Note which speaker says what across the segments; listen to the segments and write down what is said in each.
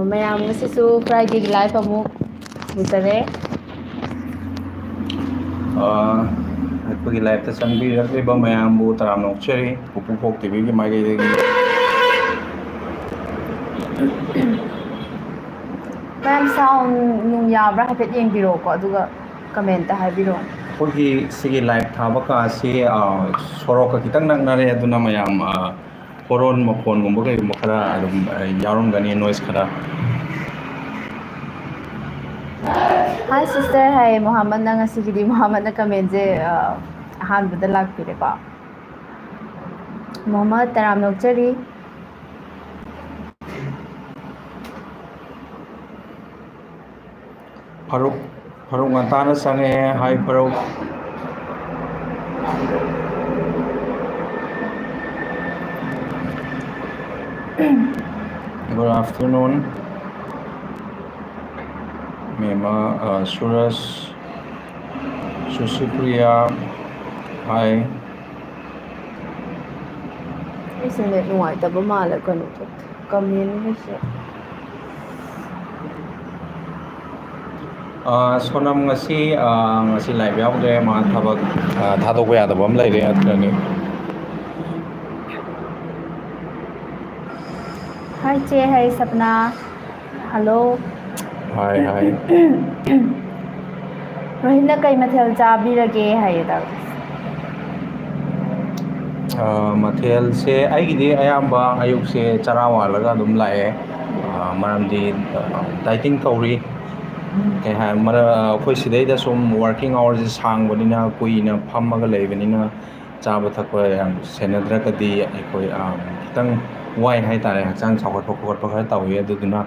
Speaker 1: ꯃꯌꯥꯝ ꯉꯁꯤꯁꯨ ꯐ꯭ꯔꯥꯏꯗꯦꯒꯤ ꯂꯥꯏꯐ ꯑꯃꯨꯛ ꯎꯖꯔꯦ
Speaker 2: ꯑꯩꯈꯣꯏꯒꯤ ꯂꯥꯏꯐꯇ ꯆꯪꯕꯤꯔꯛꯂꯤꯕ ꯃꯌꯥꯝꯕꯨ ꯇꯔꯥꯝꯅ ꯑꯣꯛꯆꯔꯤ ꯄꯨꯄꯨ ꯄꯣꯛ ꯇꯤꯚꯤꯒꯤ ꯃꯥꯏꯀꯩꯗꯒꯤ
Speaker 1: ꯃꯌꯥꯝ ꯁꯥꯎꯟ ꯅꯨꯡ ꯌꯥꯕ꯭ꯔꯥ ꯍꯥꯏꯐꯦꯠ ꯌꯦꯡꯕꯤꯔꯛꯑꯣꯀꯣ ꯑꯗꯨꯒ ꯀꯃꯦꯟꯇ ꯍꯥꯏꯕꯤꯔꯛꯑꯣ
Speaker 2: ꯑꯩꯈꯣꯏꯒꯤ ꯁꯤꯒꯤ ꯂꯥꯏꯐ ꯊꯥꯕ ꯀꯥꯁꯤ ꯁꯣꯔꯣꯛꯀ ꯈꯤꯇꯪ ꯅꯛꯅꯔꯦ ꯑꯗꯨꯅ ꯃꯌꯥꯝ ꯍꯣꯔꯣꯟ ꯃꯈꯣꯟꯒꯨꯝꯕ ꯀꯩꯒꯨꯝꯕ ꯈꯔ ꯑꯗꯨꯝ ꯌꯥꯎꯔꯝꯒꯅꯤ ꯅꯣꯏꯁ ꯈꯔ
Speaker 1: ꯍꯥꯏ ꯁꯤꯁꯇꯔ ꯍꯥꯏ ꯃꯣꯍꯥꯃꯠꯅ ꯉꯁꯤꯒꯤꯗꯤ ꯃꯣꯍꯥꯃꯠꯅ ꯀꯃꯦꯟꯁꯦ ꯑꯍꯥꯟꯕꯗ ꯂꯥꯛꯄꯤꯔꯦꯀꯣ ꯃꯣꯍꯥꯃꯠ ꯇꯔꯥꯝꯅ ꯑꯣꯛꯆꯔꯤ
Speaker 2: ꯐꯥꯔꯨꯛ ꯉꯟꯇꯥꯅ ꯆꯪꯉꯛꯑꯦ ꯍꯥꯏ Farooq Good afternoon, Mema, Suraj, Susupriya, hi.
Speaker 1: ꯑꯩꯁꯦ ꯅꯦꯠ ꯅꯨꯡꯉꯥꯏꯇꯕ ꯃꯥꯜꯂꯦ ꯀꯩꯅꯣ ꯊꯣꯛꯇꯦ ꯀꯃꯦꯟꯒꯤꯁꯦ
Speaker 2: ꯁꯣꯅꯝ ꯉꯁꯤ ꯂꯥꯏꯚ ꯌꯥꯎꯗ꯭ꯔꯦ ꯃꯥ ꯊꯕꯛ ꯊꯥꯗꯣꯛꯄ ꯌꯥꯗꯕ ꯑꯃ ꯂꯩꯔꯦ ꯑꯗꯨꯅꯅꯤ
Speaker 1: ꯍꯥꯏ ꯆꯦ ꯍꯥꯏ ꯁꯞꯅꯥ ꯍꯜꯂꯣ
Speaker 2: ꯍꯥꯏ ꯍꯥꯏ
Speaker 1: ꯔꯣꯍꯤꯠꯅ ꯀꯩ ꯃꯊꯦꯜ ꯆꯥꯕꯤꯔꯒꯦ ꯍꯥꯏꯌꯦ ꯇꯥꯔꯦ
Speaker 2: ꯃꯊꯦꯜꯁꯦ ꯑꯩꯒꯤꯗꯤ ꯑꯌꯥꯝꯕ ꯑꯌꯨꯛꯁꯦ ꯆꯔꯥ ꯋꯥꯜꯂꯒ ꯑꯗꯨꯝ ꯂꯥꯛꯑꯦ ꯃꯔꯝꯗꯤ ꯗꯥꯏꯇꯤꯡ ꯇꯧꯔꯤ ꯀꯩ ꯍꯥꯏ ꯑꯩꯈꯣꯏ ꯁꯤꯗꯩꯗ ꯁꯨꯝ ꯋꯥꯔꯀꯤꯡ ꯑꯋꯥꯔꯁꯦ ꯁꯥꯡꯕꯅꯤꯅ ꯀꯨꯏꯅ ꯐꯝꯃꯒ ꯂꯩꯕꯅꯤ나 ꯆꯥꯕ ꯊꯛꯄ ꯌꯥꯝ ꯁꯦꯟꯅꯗ꯭ꯔꯒꯗꯤ ꯑꯩꯈꯣꯏ ꯈꯤꯇꯪ ꯋꯥꯏ ꯍꯥꯏꯇꯥꯔꯦ ꯍꯛꯆꯥꯡ ꯆꯥꯎꯈꯠꯄ ꯈꯣꯠꯄ ꯈꯔ ꯇꯧꯋꯤ ꯑꯗꯨꯗꯨꯅ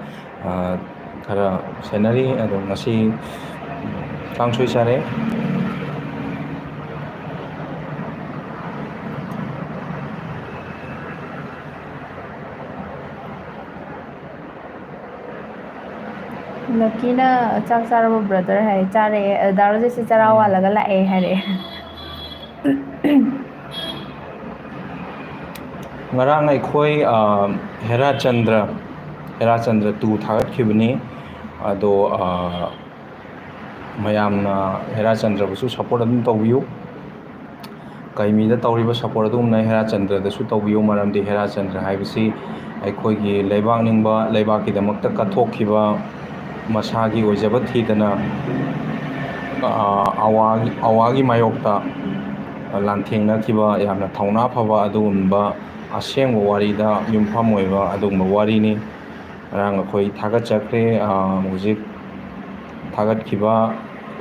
Speaker 2: ꯈꯔ ꯁꯦꯟꯅꯔꯤ ꯑꯗꯣ ꯉꯁꯤ ꯀꯥꯡꯁꯣꯏ ꯆꯥꯔꯦ
Speaker 1: ꯂꯛꯀꯤꯅ ꯆꯥꯛ ꯆꯥꯔꯕ ꯕ꯭ꯔꯗꯔ ꯍꯥꯏ ꯆꯥꯔꯛꯑꯦ ꯗꯥ ꯔꯣꯖꯦꯁꯁꯦ ꯆꯔꯥ ꯋꯥꯜꯂꯒ ꯂꯥꯛꯑꯦ ꯍꯥꯏꯔꯛꯑꯦ
Speaker 2: ꯉꯔꯥꯡ ꯑꯩꯈꯣꯏ ꯍꯦꯔꯥꯆꯟꯗ꯭ꯔ 2 ꯊꯥꯒꯠꯈꯤꯕꯅꯤ ꯑꯗꯣ ꯃꯌꯥꯝꯅ ꯍꯦꯔꯥꯆꯟꯗ꯭ꯔꯕꯨꯁꯨ ꯁꯞꯄꯣꯔꯠ ꯑꯗꯨꯝ ꯇꯧꯕꯤꯌꯨ ꯀꯩꯃꯤꯗ ꯇꯧꯔꯤꯕ ꯁꯞꯄꯣꯔꯠ ꯑꯗꯨꯒꯨꯝꯅ ꯍꯦꯔꯥꯆꯟꯗ꯭ꯔꯗꯁꯨ ꯇꯧꯕꯤꯌꯨ ꯃꯔꯝꯗꯤ ꯍꯦꯔꯥꯆꯟꯗ꯭ꯔ ꯍꯥꯏꯕꯁꯤ ꯑꯩꯈꯣꯏꯒꯤ ꯂꯩꯕꯥꯛ ꯅꯤꯡꯕ ꯂꯩꯕꯥꯛꯀꯤꯗꯃꯛꯇ ꯀꯠꯊꯣꯛꯈꯤꯕ ꯃꯁꯥꯒꯤ ꯑꯣꯏꯖꯕ ꯊꯤꯗꯅ ꯑꯋꯥꯒꯤ ꯃꯥꯌꯣꯛꯇ ꯂꯥꯟꯊꯦꯡꯅꯈꯤꯕ ꯌꯥꯝꯅ ꯊꯧꯅꯥ ꯐꯕ ꯑꯗꯨꯒꯨꯝꯕ ꯑꯁꯦꯡꯕ ꯋꯥꯔꯤꯗ ꯌꯨꯝꯐꯝ ꯑꯣꯏꯕ ꯑꯗꯨꯒꯨꯝꯕ ꯋꯥꯔꯤꯅꯤ ꯉꯔꯥꯡ ꯑꯩꯈꯣꯏ ꯊꯥꯒꯠꯆꯈ꯭ꯔꯦ ꯍꯧꯖꯤꯛ ꯊꯥꯒꯠꯈꯤꯕ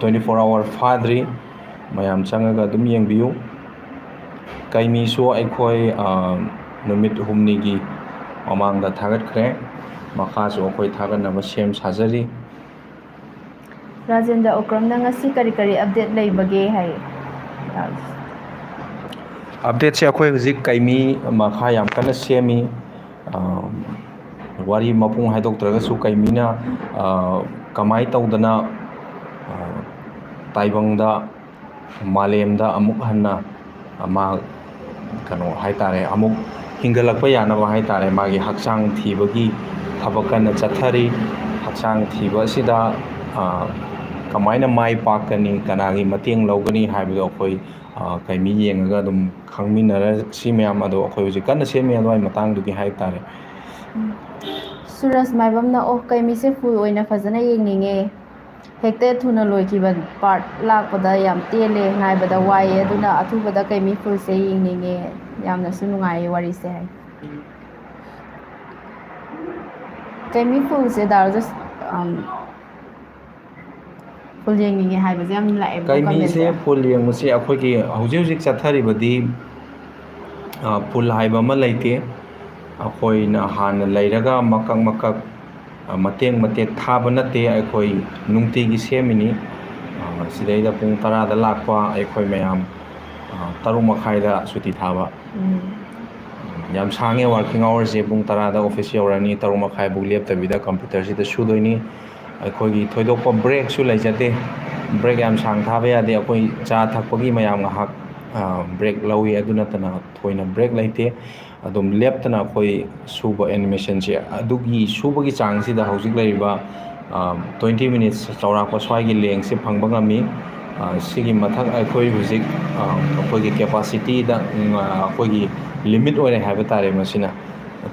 Speaker 2: 24 ꯑꯋꯥꯔ ꯐꯥꯗ꯭ꯔꯤ ꯃꯌꯥꯝ ꯆꯪꯉꯒ ꯑꯗꯨꯝ ꯌꯦꯡꯕꯤꯌꯨ ꯀꯩꯃꯤꯁꯨ ꯑꯩꯈꯣꯏ ꯅꯨꯃꯤꯠ 6ꯅꯤꯒꯤ ꯃꯃꯥꯡꯗ ꯊꯥꯒꯠꯈ꯭ꯔꯦ ꯃꯈꯥꯁꯨ ꯑꯩꯈꯣꯏ ꯊꯥꯒꯠꯅꯕ ꯁꯦꯝ ꯁꯥꯖꯔꯤ
Speaker 1: ꯔꯥꯖꯦꯟꯗ꯭ꯔ ꯑꯣꯀ꯭ꯔꯝꯅ ꯉꯁꯤ ꯀꯔꯤ ꯀꯔꯤ ꯑꯞꯗꯦꯠ ꯂꯩꯕꯒꯦ ꯍꯥꯏ
Speaker 2: ꯑꯞꯗꯦꯠꯁꯦ ꯑꯩꯈꯣꯏ ꯍꯧꯖꯤꯛ ꯀꯩꯃꯤ ꯃꯈꯥ ꯌꯥꯝ ꯀꯟꯅ ꯁꯦꯝꯃꯤ ꯋꯥꯔꯤ ꯃꯄꯨꯡ ꯍꯥꯏꯗꯣꯛꯇ꯭ꯔꯒꯁꯨ ꯀꯩꯃꯤꯅ ꯀꯃꯥꯏ ꯇꯧꯗꯅ ꯇꯥꯏꯕꯪꯗ ꯃꯥꯂꯦꯝꯗ ꯑꯃꯨꯛ ꯍꯟꯅ ꯃꯥ ꯀꯩꯅꯣ ꯍꯥꯏꯇꯥꯔꯦ ꯑꯃꯨꯛ ꯍꯤꯡꯒꯠꯂꯛꯄ ꯌꯥꯅꯕ ꯍꯥꯏꯇꯥꯔꯦ ꯃꯥꯒꯤ ꯍꯛꯆꯥꯡ ꯊꯤꯕꯒꯤ ꯊꯕꯛ ꯀꯟꯅ ꯆꯠꯊꯔꯤ ꯍꯛꯆꯥꯡ ꯊꯤꯕ ꯑꯁꯤꯗ ꯀꯃꯥꯏꯅ ꯃꯥꯏ ꯄꯥꯛꯀꯅꯤ ꯀꯅꯥꯒꯤ ꯃꯇꯦꯡ ꯂꯧꯒꯅꯤ ꯍꯥꯏꯕꯗꯣ ꯑꯩꯈꯣꯏ ꯀꯩꯃꯤ ꯌꯦꯡꯉꯒ ꯑꯗꯨꯝ ꯈꯪꯃꯤꯟꯅꯔꯁꯤ ꯃꯌꯥꯝ ꯑꯗꯣ ꯑꯩꯈꯣꯏ ꯍꯧꯖꯤꯛ ꯀꯟꯅ ꯁꯦꯝꯃꯤ ꯑꯗꯨꯋꯥꯏ ꯃꯇꯥꯡꯗꯨꯒꯤ ꯍꯥꯏꯕ ꯇꯥꯔꯦ
Speaker 1: ꯁꯨꯔꯁ ꯃꯥꯏꯕꯝꯅ ꯑꯣ ꯀꯩꯃꯤꯁꯦ ꯐꯨꯜ ꯑꯣꯏꯅ ꯐꯖꯅ ꯌꯦꯡꯅꯤꯡꯉꯦ ꯍꯦꯛꯇ ꯊꯨꯅ ꯂꯣꯏꯈꯤꯕ ꯄꯥꯔꯠ ꯂꯥꯛꯄꯗ ꯌꯥꯝ ꯇꯦꯜꯂꯦ ꯉꯥꯏꯕꯗ ꯋꯥꯏꯑꯦ ꯑꯗꯨꯅ ꯑꯊꯨꯕꯗ ꯀꯩꯃꯤ ꯐꯨꯜꯁꯦ ꯌꯦꯡꯅꯤꯡꯉꯦ ꯌꯥꯝꯅꯁꯨ ꯅꯨꯡꯉꯥꯏꯌꯦ ꯋꯥꯔꯤꯁꯦ ꯍꯥꯏ ꯀꯩꯃꯤ ꯐꯨꯜꯁꯦ ꯗꯥ ꯔꯣꯖꯦꯁ ꯐꯨꯜ ꯌꯦꯡꯅꯤꯡꯉꯦ ꯍꯥꯏꯕꯁꯦ ꯌꯥꯝ ꯂꯥꯛꯑꯦꯕꯀꯣ
Speaker 2: ꯀꯩꯃꯤꯁꯦ
Speaker 1: ꯀꯃꯦꯟꯁꯦ
Speaker 2: ꯐꯨꯜ ꯌꯦꯡꯕꯁꯤ ꯑꯩꯈꯣꯏꯒꯤ ꯍꯧꯖꯤꯛ ꯆꯠꯊꯔꯤꯕꯗꯤ ꯐꯨꯜ ꯍꯥꯏꯕ ꯑꯃ ꯂꯩꯇꯦ ꯑꯩꯈꯣꯏꯅ ꯍꯥꯟꯅ ꯂꯩꯔꯒ ꯃꯀꯛ ꯃꯇꯦꯛ ꯊꯥꯕ ꯅꯠꯇꯦ ꯑꯩꯈꯣꯏ ꯅꯨꯡꯇꯤꯒꯤ ꯁꯦꯝꯃꯤꯅꯤ ꯁꯤꯗꯩꯗ ꯄꯨꯡ 10ꯗ ꯂꯥꯛꯄ ꯑꯩꯈꯣই ꯃꯌꯥꯝ 6:30ꯗ ꯁꯨꯇꯤ ꯊꯥꯕ ꯌꯥꯝ ꯁꯥꯡꯉꯦ ꯋꯥꯔꯀꯤꯡ ꯑꯋꯥꯔꯁꯦ ꯄꯨꯡ 10ꯗ ꯑꯣꯐꯤꯁ ꯌꯧꯔꯅꯤ 6:30ꯐꯥꯎ ꯂꯦꯞꯇꯕꯤꯗ ꯀꯝꯄ꯭ꯌꯨꯇꯔꯁꯤꯗ ꯁꯨꯗꯣꯏꯅꯤ ꯑꯩꯈꯣꯏꯒꯤ ꯊꯣꯏꯗꯣꯛꯄ ꯕ꯭ꯔꯦꯛꯁꯨ ꯂꯩꯖꯗꯦ ꯕ꯭ꯔꯦꯛ ꯌꯥꯝ ꯁꯥꯡ ꯊꯥꯕ ꯌꯥꯗꯦ ꯑꯩꯈꯣꯏ ꯆꯥ ꯊꯛꯄꯒꯤ ꯃꯌꯥꯝ ꯉꯥꯏꯍꯥꯛ ꯕ꯭ꯔꯦꯛ ꯂꯧꯏ ꯑꯗꯨ ꯅꯠꯇꯅ ꯊꯣꯏꯅ ꯕ꯭ꯔꯦꯛ ꯂꯩꯇꯦ ꯑꯗꯨꯝ ꯂꯦꯞꯇꯅ ꯑꯩꯈꯣꯏ ꯁꯨꯕ ꯑꯦꯅꯤꯃꯦꯁꯟꯁꯦ ꯑꯗꯨꯒꯤ ꯁꯨꯕꯒꯤ ꯆꯥꯡꯁꯤꯗ ꯍꯧꯖꯤꯛ ꯂꯩꯔꯤꯕ 20 ꯃꯤꯅꯤꯠꯁ ꯆꯥꯎꯔꯥꯛꯄ ꯁ꯭ꯋꯥꯏꯒꯤ ꯂꯦꯡꯁꯦ ꯐꯪꯕ ꯉꯝꯃꯤ ꯁꯤꯒꯤ ꯃꯊꯛ ꯑꯩꯈꯣꯏ ꯍꯧꯖꯤꯛ ꯑꯩꯈꯣꯏꯒꯤ ꯀꯦꯄꯥꯁꯤꯇꯤꯗ ꯑꯩꯈꯣꯏꯒꯤ ꯂꯤꯃꯤꯠ ꯑꯣꯏꯔꯦ ꯍꯥꯏꯕ ꯇꯥꯔꯦ ꯃꯁꯤꯅ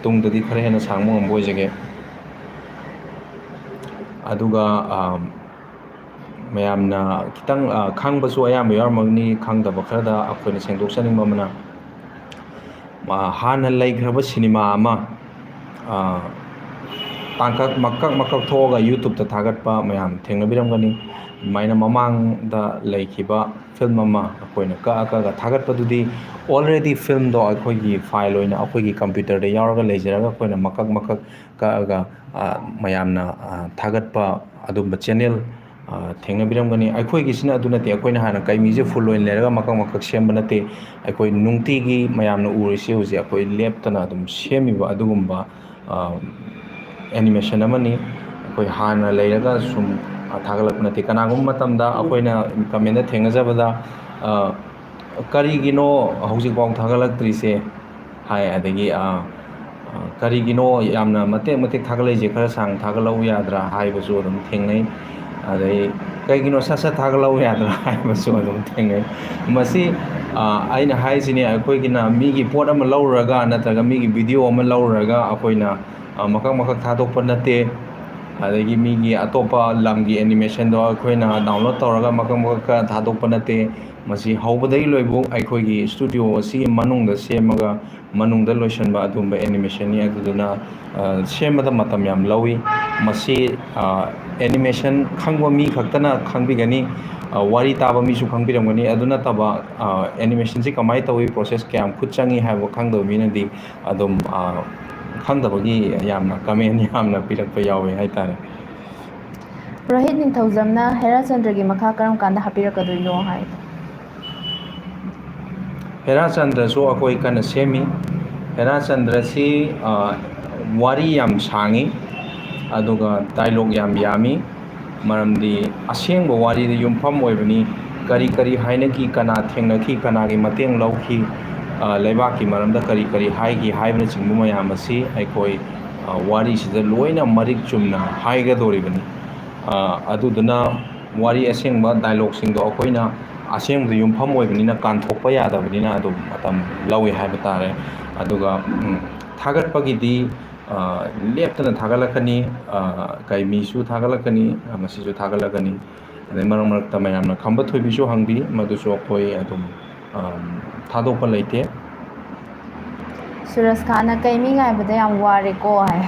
Speaker 2: ꯇꯨꯡꯗꯗꯤ ꯈꯔ ꯍꯦꯟꯅ ꯁꯥꯡꯕ ꯉꯝꯕ ꯑꯣꯏꯖꯒꯦ ꯑꯗꯨꯒ ꯃꯌꯥꯝꯅ ꯈꯤꯇꯪ ꯈꯪꯕꯁꯨ ꯑꯌꯥꯝꯕ ꯌꯥꯎꯔꯝꯃꯒꯅꯤ ꯈꯪꯗꯕ ꯈꯔꯗ ꯑꯩꯈꯣꯏꯅ ꯁꯦꯡꯗꯣꯛꯆꯅꯤꯡꯕ ꯑꯃꯅ ꯍꯥꯟꯅ ꯂꯩꯈ꯭ꯔꯕ ꯁꯤꯅꯦꯃꯥ ꯑꯃ ꯇꯥꯡꯀꯛ ꯃꯀꯛ ꯊꯣꯛꯑꯒ ꯌꯨꯇꯨꯕꯇ ꯊꯥꯒꯠꯄ ꯃꯌꯥꯝ ꯊꯦꯡꯅꯕꯤꯔꯝꯒꯅꯤ ꯑꯗꯨꯃꯥꯏꯅ ꯃꯃꯥꯡꯗ ꯂꯩꯈꯤꯕ ꯐꯤꯜꯝ ꯑꯃ ꯑꯩꯈꯣꯏꯅ ꯀꯛꯑꯒ ꯊꯥꯒꯠꯄꯗꯨꯗꯤ ꯑꯣꯜꯔꯦꯗꯤ ꯐꯤꯜꯝꯗꯣ ꯑꯩꯈꯣꯏꯒꯤ ꯐꯥꯏꯜ ꯑꯣꯏꯅ ꯑꯩꯈꯣꯏꯒꯤ ꯀꯝꯄ꯭ꯌꯨꯇꯔꯗ ꯌꯥꯎꯔꯒ ꯂꯩꯖꯔꯒ ꯑꯩꯈꯣꯏꯅ ꯃꯀꯛ ꯀꯛꯑꯒ ꯃꯌꯥꯝꯅ ꯊꯥꯒꯠꯄ ꯑꯗꯨꯝꯕ ꯆꯦꯅꯦꯜ ꯊꯦꯡꯅꯕꯤꯔꯝꯒꯅꯤ ꯑꯩꯈꯣꯏꯒꯤꯁꯤꯅ ꯑꯗꯨ ꯅꯠꯇꯦ ꯑꯩꯈꯣꯏꯅ ꯍꯥꯟꯅ ꯀꯩꯃꯤꯁꯦ ꯐꯨꯜ ꯑꯣꯏꯅ ꯂꯩꯔꯒ ꯃꯀꯛ ꯁꯦꯝꯕ ꯅꯠꯇꯦ ꯑꯩꯈꯣꯏ ꯅꯨꯡꯇꯤꯒꯤ ꯃꯌꯥꯝꯅ ꯎꯔꯤꯁꯤ ꯍꯧꯖꯤꯛ ꯑꯩꯈꯣꯏ ꯂꯦꯞꯇꯅ ꯑꯗꯨꯝ ꯁꯦꯝꯃꯤꯕ ꯑꯗꯨꯒꯨꯝꯕ ꯑꯦꯅꯤꯃꯦꯁꯟ ꯑꯃꯅꯤ ꯑꯩꯈꯣই ꯍꯥꯟꯅ ꯂꯩꯔꯒ ꯁꯨꯝ ꯊꯥꯒꯠꯂꯛꯄ ꯅꯠꯇꯦ ꯀꯅꯥꯒꯨꯝꯕ ꯃꯇꯝꯗ ꯑꯩꯈꯣꯏꯅ ꯀꯃꯦꯟꯗ ꯊꯦꯡꯅꯖꯕꯗ ꯀꯔꯤꯒꯤꯅꯣ ꯍꯧꯖꯤꯛꯐꯥꯎ ꯊꯥꯒꯠꯂꯛꯇ꯭ꯔꯤꯁꯦ ꯍꯥꯏ ꯑꯗꯒꯤ ꯀꯔꯤꯒꯤꯅೋ ꯌꯥꯝꯅ ꯃꯇꯦꯛ ꯊꯥꯒꯠꯂꯛꯏꯁꯦ ꯈꯔ ꯁꯥꯡ ꯊꯥꯒꯠꯂꯛꯎ ꯌꯥꯗ꯭ꯔꯥ ꯍꯥꯏꯕꯁꯨ ꯑꯗꯨꯝ ꯊꯦꯡꯅꯩ ꯑꯗꯩ ꯀꯩꯒꯤꯅꯣ ꯁꯠ ꯊꯥꯒꯠꯂꯛꯎ ꯌꯥꯗ꯭ꯔꯥ ꯍꯥꯏꯕꯁꯨ ꯑꯗꯨꯝ ꯊꯦꯡꯅꯩ ꯃꯁꯤ ꯑꯩꯅ ꯍꯥꯏꯁꯤꯅꯦ ꯑꯩꯈꯣꯏꯒꯤꯅ ꯃꯤꯒꯤ ꯄꯣꯠ ꯑꯃ ꯂꯧꯔꯨꯔꯒ ꯅꯠꯇ꯭ꯔꯒ ꯃꯤꯒꯤ ꯚꯤꯗꯤꯑꯣ ꯑꯃ ꯂꯧꯔꯨꯔꯒ ꯑꯩꯈꯣꯏꯅ ꯃꯀꯛ ꯊꯥꯗꯣꯛꯄ ꯅꯠꯇꯦ ꯑꯗꯒꯤ ꯃꯤꯒꯤ ꯑꯇꯣꯞꯄ ꯂꯝꯒꯤ ꯑꯦꯅꯤꯃꯦꯁꯟꯗꯣ ꯑꯩꯈꯣꯏꯅ ꯗꯥꯎꯟꯂꯣꯗ ꯇꯧꯔꯒ ꯃꯀꯛ ꯊꯥꯗꯣꯛꯄ ꯅꯠꯇꯦ ꯃꯁꯤ ꯍꯧꯕꯗꯒꯤ ꯂꯣꯏꯕꯧ ꯑꯩꯈꯣꯏꯒꯤ ꯏꯁꯇꯨꯗꯤꯑꯣ ꯑꯁꯤꯒꯤ ꯃꯅꯨꯡꯗ ꯁꯦꯝꯃꯒ ꯃꯅꯨꯡꯗ ꯂꯣꯏꯁꯤꯟꯕ ꯑꯗꯨꯒꯨꯝꯕ ꯑꯦꯅꯤꯃꯦꯁꯟꯅꯤ ꯑꯗꯨꯗꯨꯅ ꯁꯦꯝꯕꯗ ꯃꯇꯝ ꯌꯥꯝ ꯂꯧꯋꯤ ꯃꯁꯤ ꯑꯦꯅꯤꯃꯦꯁꯟ ꯈꯪꯕ ꯃꯤ ꯈꯛꯇꯅ ꯈꯪꯕꯤꯒꯅꯤ ꯋꯥꯔꯤ ꯇꯥꯕ ꯃꯤꯁꯨ ꯈꯪꯕꯤꯔꯝꯒꯅꯤ ꯑꯗꯨ ꯅꯠꯇꯕ ꯑꯦꯅꯤꯃꯦꯁꯟꯁꯤ ꯀꯃꯥꯏꯅ ꯇꯧꯋꯤ ꯄ꯭ꯔꯣꯁꯦꯁ ꯀꯌꯥꯝ ꯈꯨꯠ ꯆꯪꯉꯤ ꯍꯥꯏꯕ ꯈꯪꯗꯕ ꯃꯤꯅꯗꯤ ꯑꯗꯨꯝ ꯈꯪꯗꯕꯒꯤ ꯌꯥꯝꯅ ꯀꯃꯦꯟ ꯌꯥꯝꯅ ꯄꯤꯔꯛꯄ ꯌꯥꯎꯋꯦ ꯍꯥꯏꯇꯥꯔꯦ
Speaker 1: ꯔꯣꯍꯤꯠ ꯅꯤꯡꯊꯧꯖꯝꯅ ꯍꯦꯔꯥꯆꯟꯗ꯭ꯔꯒꯤ ꯃꯈꯥ ꯀꯔꯝ ꯀꯥꯟꯗ ꯍꯥꯞꯄꯤꯔꯛꯀꯗꯣꯏꯅꯣ ꯍꯥꯏ
Speaker 2: ꯍꯦꯔꯥꯆꯟꯗ꯭ꯔꯁꯨ ꯑꯩꯈꯣꯏ ꯀꯟꯅ ꯁꯦꯝꯃꯤ ꯍꯦꯔꯥꯆꯟꯗ꯭ꯔꯁꯤ ꯋꯥꯔꯤ ꯌꯥꯝ ꯁꯥꯡꯉꯤ ꯑꯗꯨꯒ ꯗꯥꯏꯂꯣꯛ ꯌꯥꯝ ꯌꯥꯝꯃꯤ ꯃꯔꯝꯗꯤ ꯑꯁꯦꯡꯕ ꯋꯥꯔꯤꯗ ꯌꯨꯝꯐꯝ ꯑꯣꯏꯕꯅꯤ ꯀꯔꯤ ꯍꯥꯏꯅꯈꯤ ꯀꯅꯥ ꯊꯦꯡꯅꯈꯤ ꯀꯅꯥꯒꯤ ꯃꯇꯦꯡ ꯂꯧꯈꯤ ꯂꯩꯕꯥꯛꯀꯤ ꯃꯔꯝꯗ ꯀꯔꯤ ꯍꯥꯏꯈꯤ ꯍꯥꯏꯕꯅꯆꯤꯡꯕ ꯃꯌꯥꯝ ꯑꯁꯤ ꯑꯩꯈꯣই ꯋꯥꯔꯤꯁꯤꯗ ꯂꯣꯏꯅ ꯃꯔꯤꯛ ꯆꯨꯝꯅ ꯍꯥꯏꯒꯗꯧꯔꯤꯕꯅꯤ ꯑꯗꯨꯗꯨꯅ ꯋꯥꯔꯤ ꯑꯁꯦꯡꯕ ꯗꯥꯏꯂꯣꯛꯁꯤꯡꯗꯣ ꯑꯩꯈꯣꯏꯅ ꯑꯁꯦꯡꯕꯗ ꯌꯨꯝꯐꯝ ꯑꯣꯏꯕꯅꯤꯅ ꯀꯥꯟꯊꯣꯛꯄ ꯌꯥꯗꯕꯅꯤꯅ ꯑꯗꯨꯝ ꯃꯇꯝ ꯂꯧꯋꯤ ꯍꯥꯏꯕ ꯇꯥꯔꯦ ꯑꯗꯨꯒ ꯊꯥꯒꯠꯄꯒꯤꯗꯤ ꯂꯦꯞꯇꯅ ꯊꯥꯒꯠꯂꯛꯀꯅꯤ ꯀꯩꯃꯤꯁꯨ ꯊꯥꯒꯠꯂꯛꯀꯅꯤ ꯃꯁꯤꯁꯨ ꯊꯥꯒꯠꯂꯛꯀꯅꯤ ꯑꯗꯩ ꯃꯔꯛꯇ ꯃꯌꯥꯝꯅ ꯈꯝꯕ ꯊꯣꯏꯕꯤꯁꯨ ꯍꯪꯕꯤ ꯃꯗꯨꯁꯨ ꯑꯩꯈꯣꯏ ꯑꯗꯨꯝ ꯊꯥꯗꯣꯛꯄ ꯂꯩꯇꯦ
Speaker 1: ꯁꯨꯔꯖ ꯈꯥꯟꯅ ꯀꯩꯃꯤ ꯉꯥꯏꯕꯗ ꯌꯥꯝ ꯋꯥꯔꯦꯀꯣ ꯍꯥꯏ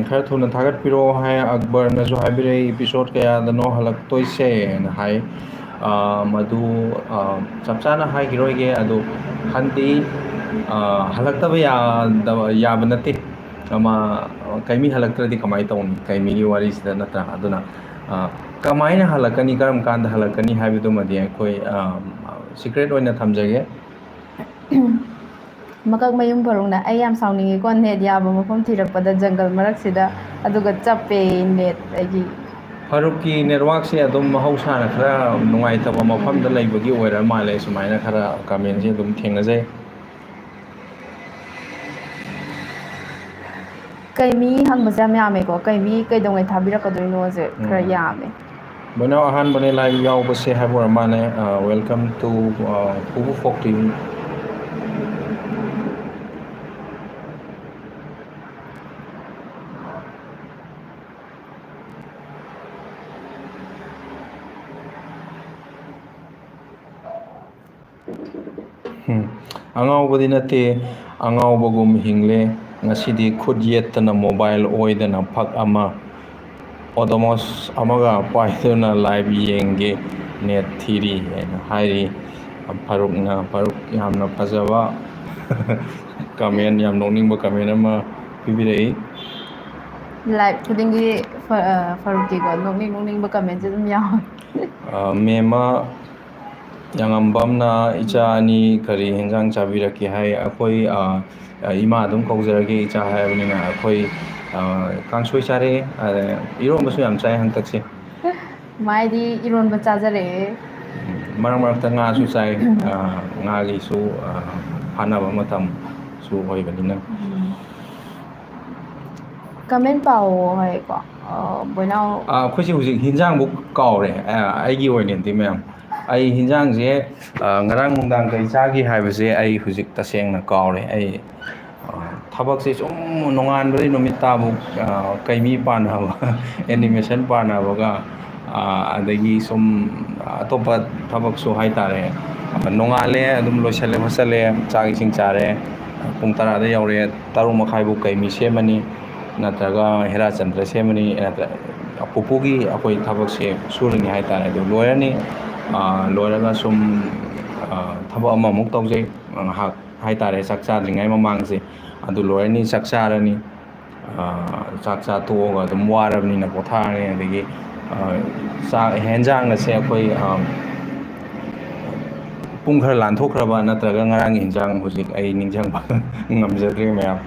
Speaker 2: ꯈꯔ ꯊꯨꯅ ꯊꯥꯒꯠꯄꯤꯔꯛꯑꯣ ꯍꯥꯏ ꯑꯛꯕꯔꯅꯁꯨ ꯍꯥꯏꯕꯤꯔꯛꯏ ꯏꯄꯤꯁꯣꯠ ꯀꯌꯥꯗꯅꯣ ꯍꯜꯂꯛꯇꯣꯏꯁꯦꯅ ꯍꯥꯏ ꯃꯗꯨ ꯆꯞ ꯆꯥꯅ ꯍꯥꯏꯈꯤꯔꯣꯏꯒꯦ ꯑꯗꯣ ꯍꯟꯗꯤ ꯍꯜꯂꯛꯇꯕ ꯌꯥꯕ ꯅꯠꯇꯦ ꯀꯩꯃꯤ ꯍꯜꯂꯛꯇ꯭ꯔꯗꯤ ꯀꯃꯥꯏꯅ ꯇꯧꯅꯤ ꯀꯩꯃꯤꯒꯤ ꯋꯥꯔꯤꯁꯤꯗ ꯅꯠꯇ꯭ꯔꯥ ꯑꯗꯨꯅ ꯀꯃꯥꯏꯅ ꯍꯜꯂꯛꯀꯅꯤ ꯀꯔꯝ ꯀꯥꯟꯗ ꯍꯜꯂꯛꯀꯅꯤ ꯍꯥꯏꯕꯗꯨꯃꯗꯤ ꯑꯩꯈꯣꯏ ꯁꯤꯀ꯭ꯔꯦꯠ ꯑꯣꯏꯅ ꯊꯝꯖꯒꯦ
Speaker 1: ꯃꯀꯛꯃꯌꯨꯝ ꯐꯥꯔꯨꯛꯅ ꯑꯩ ꯌꯥꯝ ꯁꯥꯎꯅꯤꯡꯉꯤꯀꯣ ꯅꯦꯠ ꯌꯥꯕ ꯃꯐꯝ ꯊꯤꯔꯛꯄꯗ ꯖꯪꯒꯜ ꯃꯔꯛꯁꯤꯗ ꯑꯗꯨꯒ ꯆꯞꯄꯦ ꯅꯦꯠ ꯑꯩꯒꯤ
Speaker 2: ꯐꯥꯔꯨꯛꯀꯤ ꯅꯦꯠꯋꯥꯛꯁꯦ ꯑꯗꯨꯝ ꯃꯍꯧꯁꯥꯅ ꯈꯔ ꯅꯨꯡꯉꯥꯏꯇꯕ ꯃꯐꯝꯗ ꯂꯩꯕꯒꯤ ꯑꯣꯏꯔ ꯃꯥꯜꯂꯦ ꯁꯨꯃꯥꯏꯅ ꯈꯔ ꯀꯃꯦꯟꯁꯦ ꯑꯗꯨꯝ ꯊꯦꯡꯅꯖꯩ
Speaker 1: ꯀꯩꯃꯤ ꯍꯪꯕꯁꯦ ꯌꯥꯝ ꯌꯥꯝꯃꯦꯀꯣ ꯀꯩꯃꯤ ꯀꯩꯗꯧꯉꯩ ꯊꯥꯕꯤꯔꯛꯀꯗꯣꯏꯅꯣꯁꯦ ꯈꯔ ꯌꯥꯝꯃꯦ
Speaker 2: ꯕꯣꯏꯅꯥꯎ ꯑꯍꯥꯟꯕꯅꯦ ꯂꯥꯏꯚ ꯌꯥꯎꯕꯁꯦ ꯍꯥꯏꯕ ꯑꯣꯏꯔ ꯃꯥꯜꯂꯦ ꯋꯦꯜꯀꯝ ꯇꯨ ꯄꯨꯕꯨ ꯐꯣꯛ ꯇꯤꯚꯤ ꯑꯉꯥꯎꯕꯗꯤ ꯅꯠꯇꯦ ꯑꯉꯥꯎꯕꯒꯨꯝ ꯍꯤꯡꯂꯦ ꯉꯁꯤꯗꯤ ꯈꯨꯠ ꯌꯦꯠꯇꯅ ꯃꯣꯕꯥꯏꯜ ꯑꯣꯏꯗꯅ ꯐꯛ ꯑꯃ ꯑꯣꯗꯣꯃꯣꯁ ꯑꯃꯒ ꯄꯥꯏꯗꯨꯅ ꯂꯥꯏꯚ ꯌꯦꯡꯒꯦ ꯅꯦꯠ ꯊꯤꯔꯤ ꯍꯥꯏꯅ ꯍꯥꯏꯔꯤ ꯐꯥꯔꯨꯛ ꯌꯥꯝꯅ ꯐꯖꯕ ꯀꯃꯦꯟ ꯌꯥꯝ ꯅꯣꯛꯅꯤꯡꯕ ꯀꯃꯦꯟ ꯑꯃ ꯄꯤꯕꯤꯔꯛꯏ
Speaker 1: ꯂꯥꯏꯚ ꯈꯨꯗꯤꯡꯒꯤ ꯐꯥꯔꯨꯛꯀꯤꯀꯣ ꯅꯣꯛꯅꯤꯡꯕ ꯀꯃꯦꯟꯁꯦ ꯑꯗꯨꯝ ꯌꯥꯎꯋꯦ
Speaker 2: ꯃꯦꯝꯃ ꯌꯥꯉꯝꯕꯝꯅ ꯏꯆꯥ ꯑꯅꯤ ꯀꯔꯤ ꯍꯦꯟꯖꯥꯡ ꯆꯥꯕꯤꯔꯛꯀꯦ ꯍꯥꯏ ꯑꯩꯈꯣꯏ ꯏꯃꯥ ꯑꯗꯨꯝ ꯀꯧꯖꯔꯒꯦ ꯏꯆꯥ ꯍꯥꯏꯔꯕꯅꯤꯅ ꯑꯩꯈꯣই ꯀꯥꯡꯁꯣꯏ ꯆꯥꯔꯛꯑꯦ ꯏꯔꯣꯟꯕꯁꯨ ꯌꯥꯝ ꯆꯥꯏ ꯍꯟꯇꯛꯁꯦ
Speaker 1: ꯃꯥꯏꯗꯤ ꯏꯔꯣꯟꯕ ꯆꯥꯖꯔꯛꯑꯦ
Speaker 2: ꯃꯔꯛ ꯃꯔꯛꯇ ꯉꯥꯁꯨ ꯆꯥꯏ ꯉꯥꯒꯤꯁꯨ ꯐꯥꯅꯕ ꯃꯇꯝꯁꯨ ꯑꯣꯏꯕꯅꯤꯅ
Speaker 1: ꯀꯃꯦꯟ ꯄꯥꯎ ꯍꯥꯏꯀꯣ ꯕꯣꯏꯅꯥꯎ
Speaker 2: ꯑꯩꯈꯣꯏꯁꯦ ꯍꯧꯖꯤꯛ ꯍꯤꯟꯖꯥꯡꯕꯨ ꯀꯥꯎꯔꯦ ꯑꯩꯒꯤ ꯑꯣꯏꯅꯗꯤ ꯃꯌꯥꯝ ꯑꯩ ꯍꯤꯟꯖꯥꯡꯁꯦ ꯉꯔꯥꯡ ꯅꯨꯡꯗꯥꯡ ꯀꯩ ꯆꯥꯒꯤ ꯍꯥꯏꯕꯁꯦ ꯑꯩ ꯍꯧꯖꯤꯛ ꯇꯁꯦꯡꯅ ꯀꯥꯎꯔꯦ ꯑꯩ ꯊꯕꯛꯁꯦ ꯁꯨꯝ ꯅꯣꯡꯉꯥꯟꯕꯗꯒꯤ ꯅꯨꯃꯤꯠ ꯇꯥꯕꯨ ꯀꯩꯃꯤ ꯄꯥꯟꯅꯕ ꯑꯦꯅꯤꯃꯦꯁꯟ ꯄꯥꯟꯅꯕꯒ ꯑꯗꯒꯤ ꯁꯨꯝ ꯑꯇꯣꯞꯄ ꯊꯕꯛꯁꯨ ꯍꯥꯏꯇꯥꯔꯦ ꯅꯣꯡꯉꯥꯜꯂꯦ ꯑꯗꯨꯝ ꯂꯣꯏꯁꯜꯂꯦ ꯈꯣꯠꯆꯜꯂꯦ ꯆꯥꯛ ꯏꯁꯤꯡ ꯆꯥꯔꯦ ꯄꯨꯡ 10ꯗ ꯌꯧꯔꯦ 6:30ꯐꯥꯎ ꯀꯩꯃꯤ ꯁꯦꯝꯃꯅꯤ ꯅꯠꯇ꯭ꯔꯒ ꯍꯦꯔꯥꯆꯟꯗ꯭ꯔ ꯁꯦꯝꯃꯅꯤ ꯅꯠꯇ꯭ꯔꯒ ꯄꯨꯄꯨꯒꯤ ꯑꯩꯈꯣꯏ ꯊꯕꯛꯁꯦ ꯁꯨꯔꯅꯤ ꯍꯥꯏꯇꯥꯔꯦ ꯑꯗꯨ ꯂꯣꯏꯔꯅꯤ ꯂꯣꯏꯔꯒ ꯁꯨꯝ ꯊꯕꯛ ꯑꯃꯃꯨꯛ ꯇꯧꯖꯩ ꯉꯥꯏꯍꯥꯛ ꯍꯥꯏꯇꯥꯔꯦ ꯆꯥꯛ ꯆꯥꯗ꯭ꯔꯤꯉꯩ ꯃꯃꯥꯡꯁꯦ ꯑꯗꯨ ꯂꯣꯏꯔꯅꯤ ꯆꯥꯛ ꯆꯥꯔꯅꯤ ꯆꯥꯛ ꯆꯥ ꯇꯣꯛꯑꯒ ꯑꯗꯨꯝ ꯋꯥꯔꯕꯅꯤꯅ ꯄꯣꯊꯥꯔꯅꯤ ꯑꯗꯒꯤ ꯍꯦꯟꯖꯥꯡ ꯑꯁꯦ ꯑꯩꯈꯣꯏ ꯄꯨꯡ ꯈꯔ ꯂꯥꯟꯊꯣꯛꯈ꯭ꯔꯕ ꯅꯠꯇ꯭ꯔꯒ ꯉꯔꯥꯡꯒꯤ ꯍꯤꯟꯖꯥꯡ ꯍꯧꯖꯤꯛ ꯑꯩ ꯅꯤꯡꯁꯤꯡꯕ ꯉꯝꯖꯗ꯭ꯔꯦ ꯃꯌꯥꯝ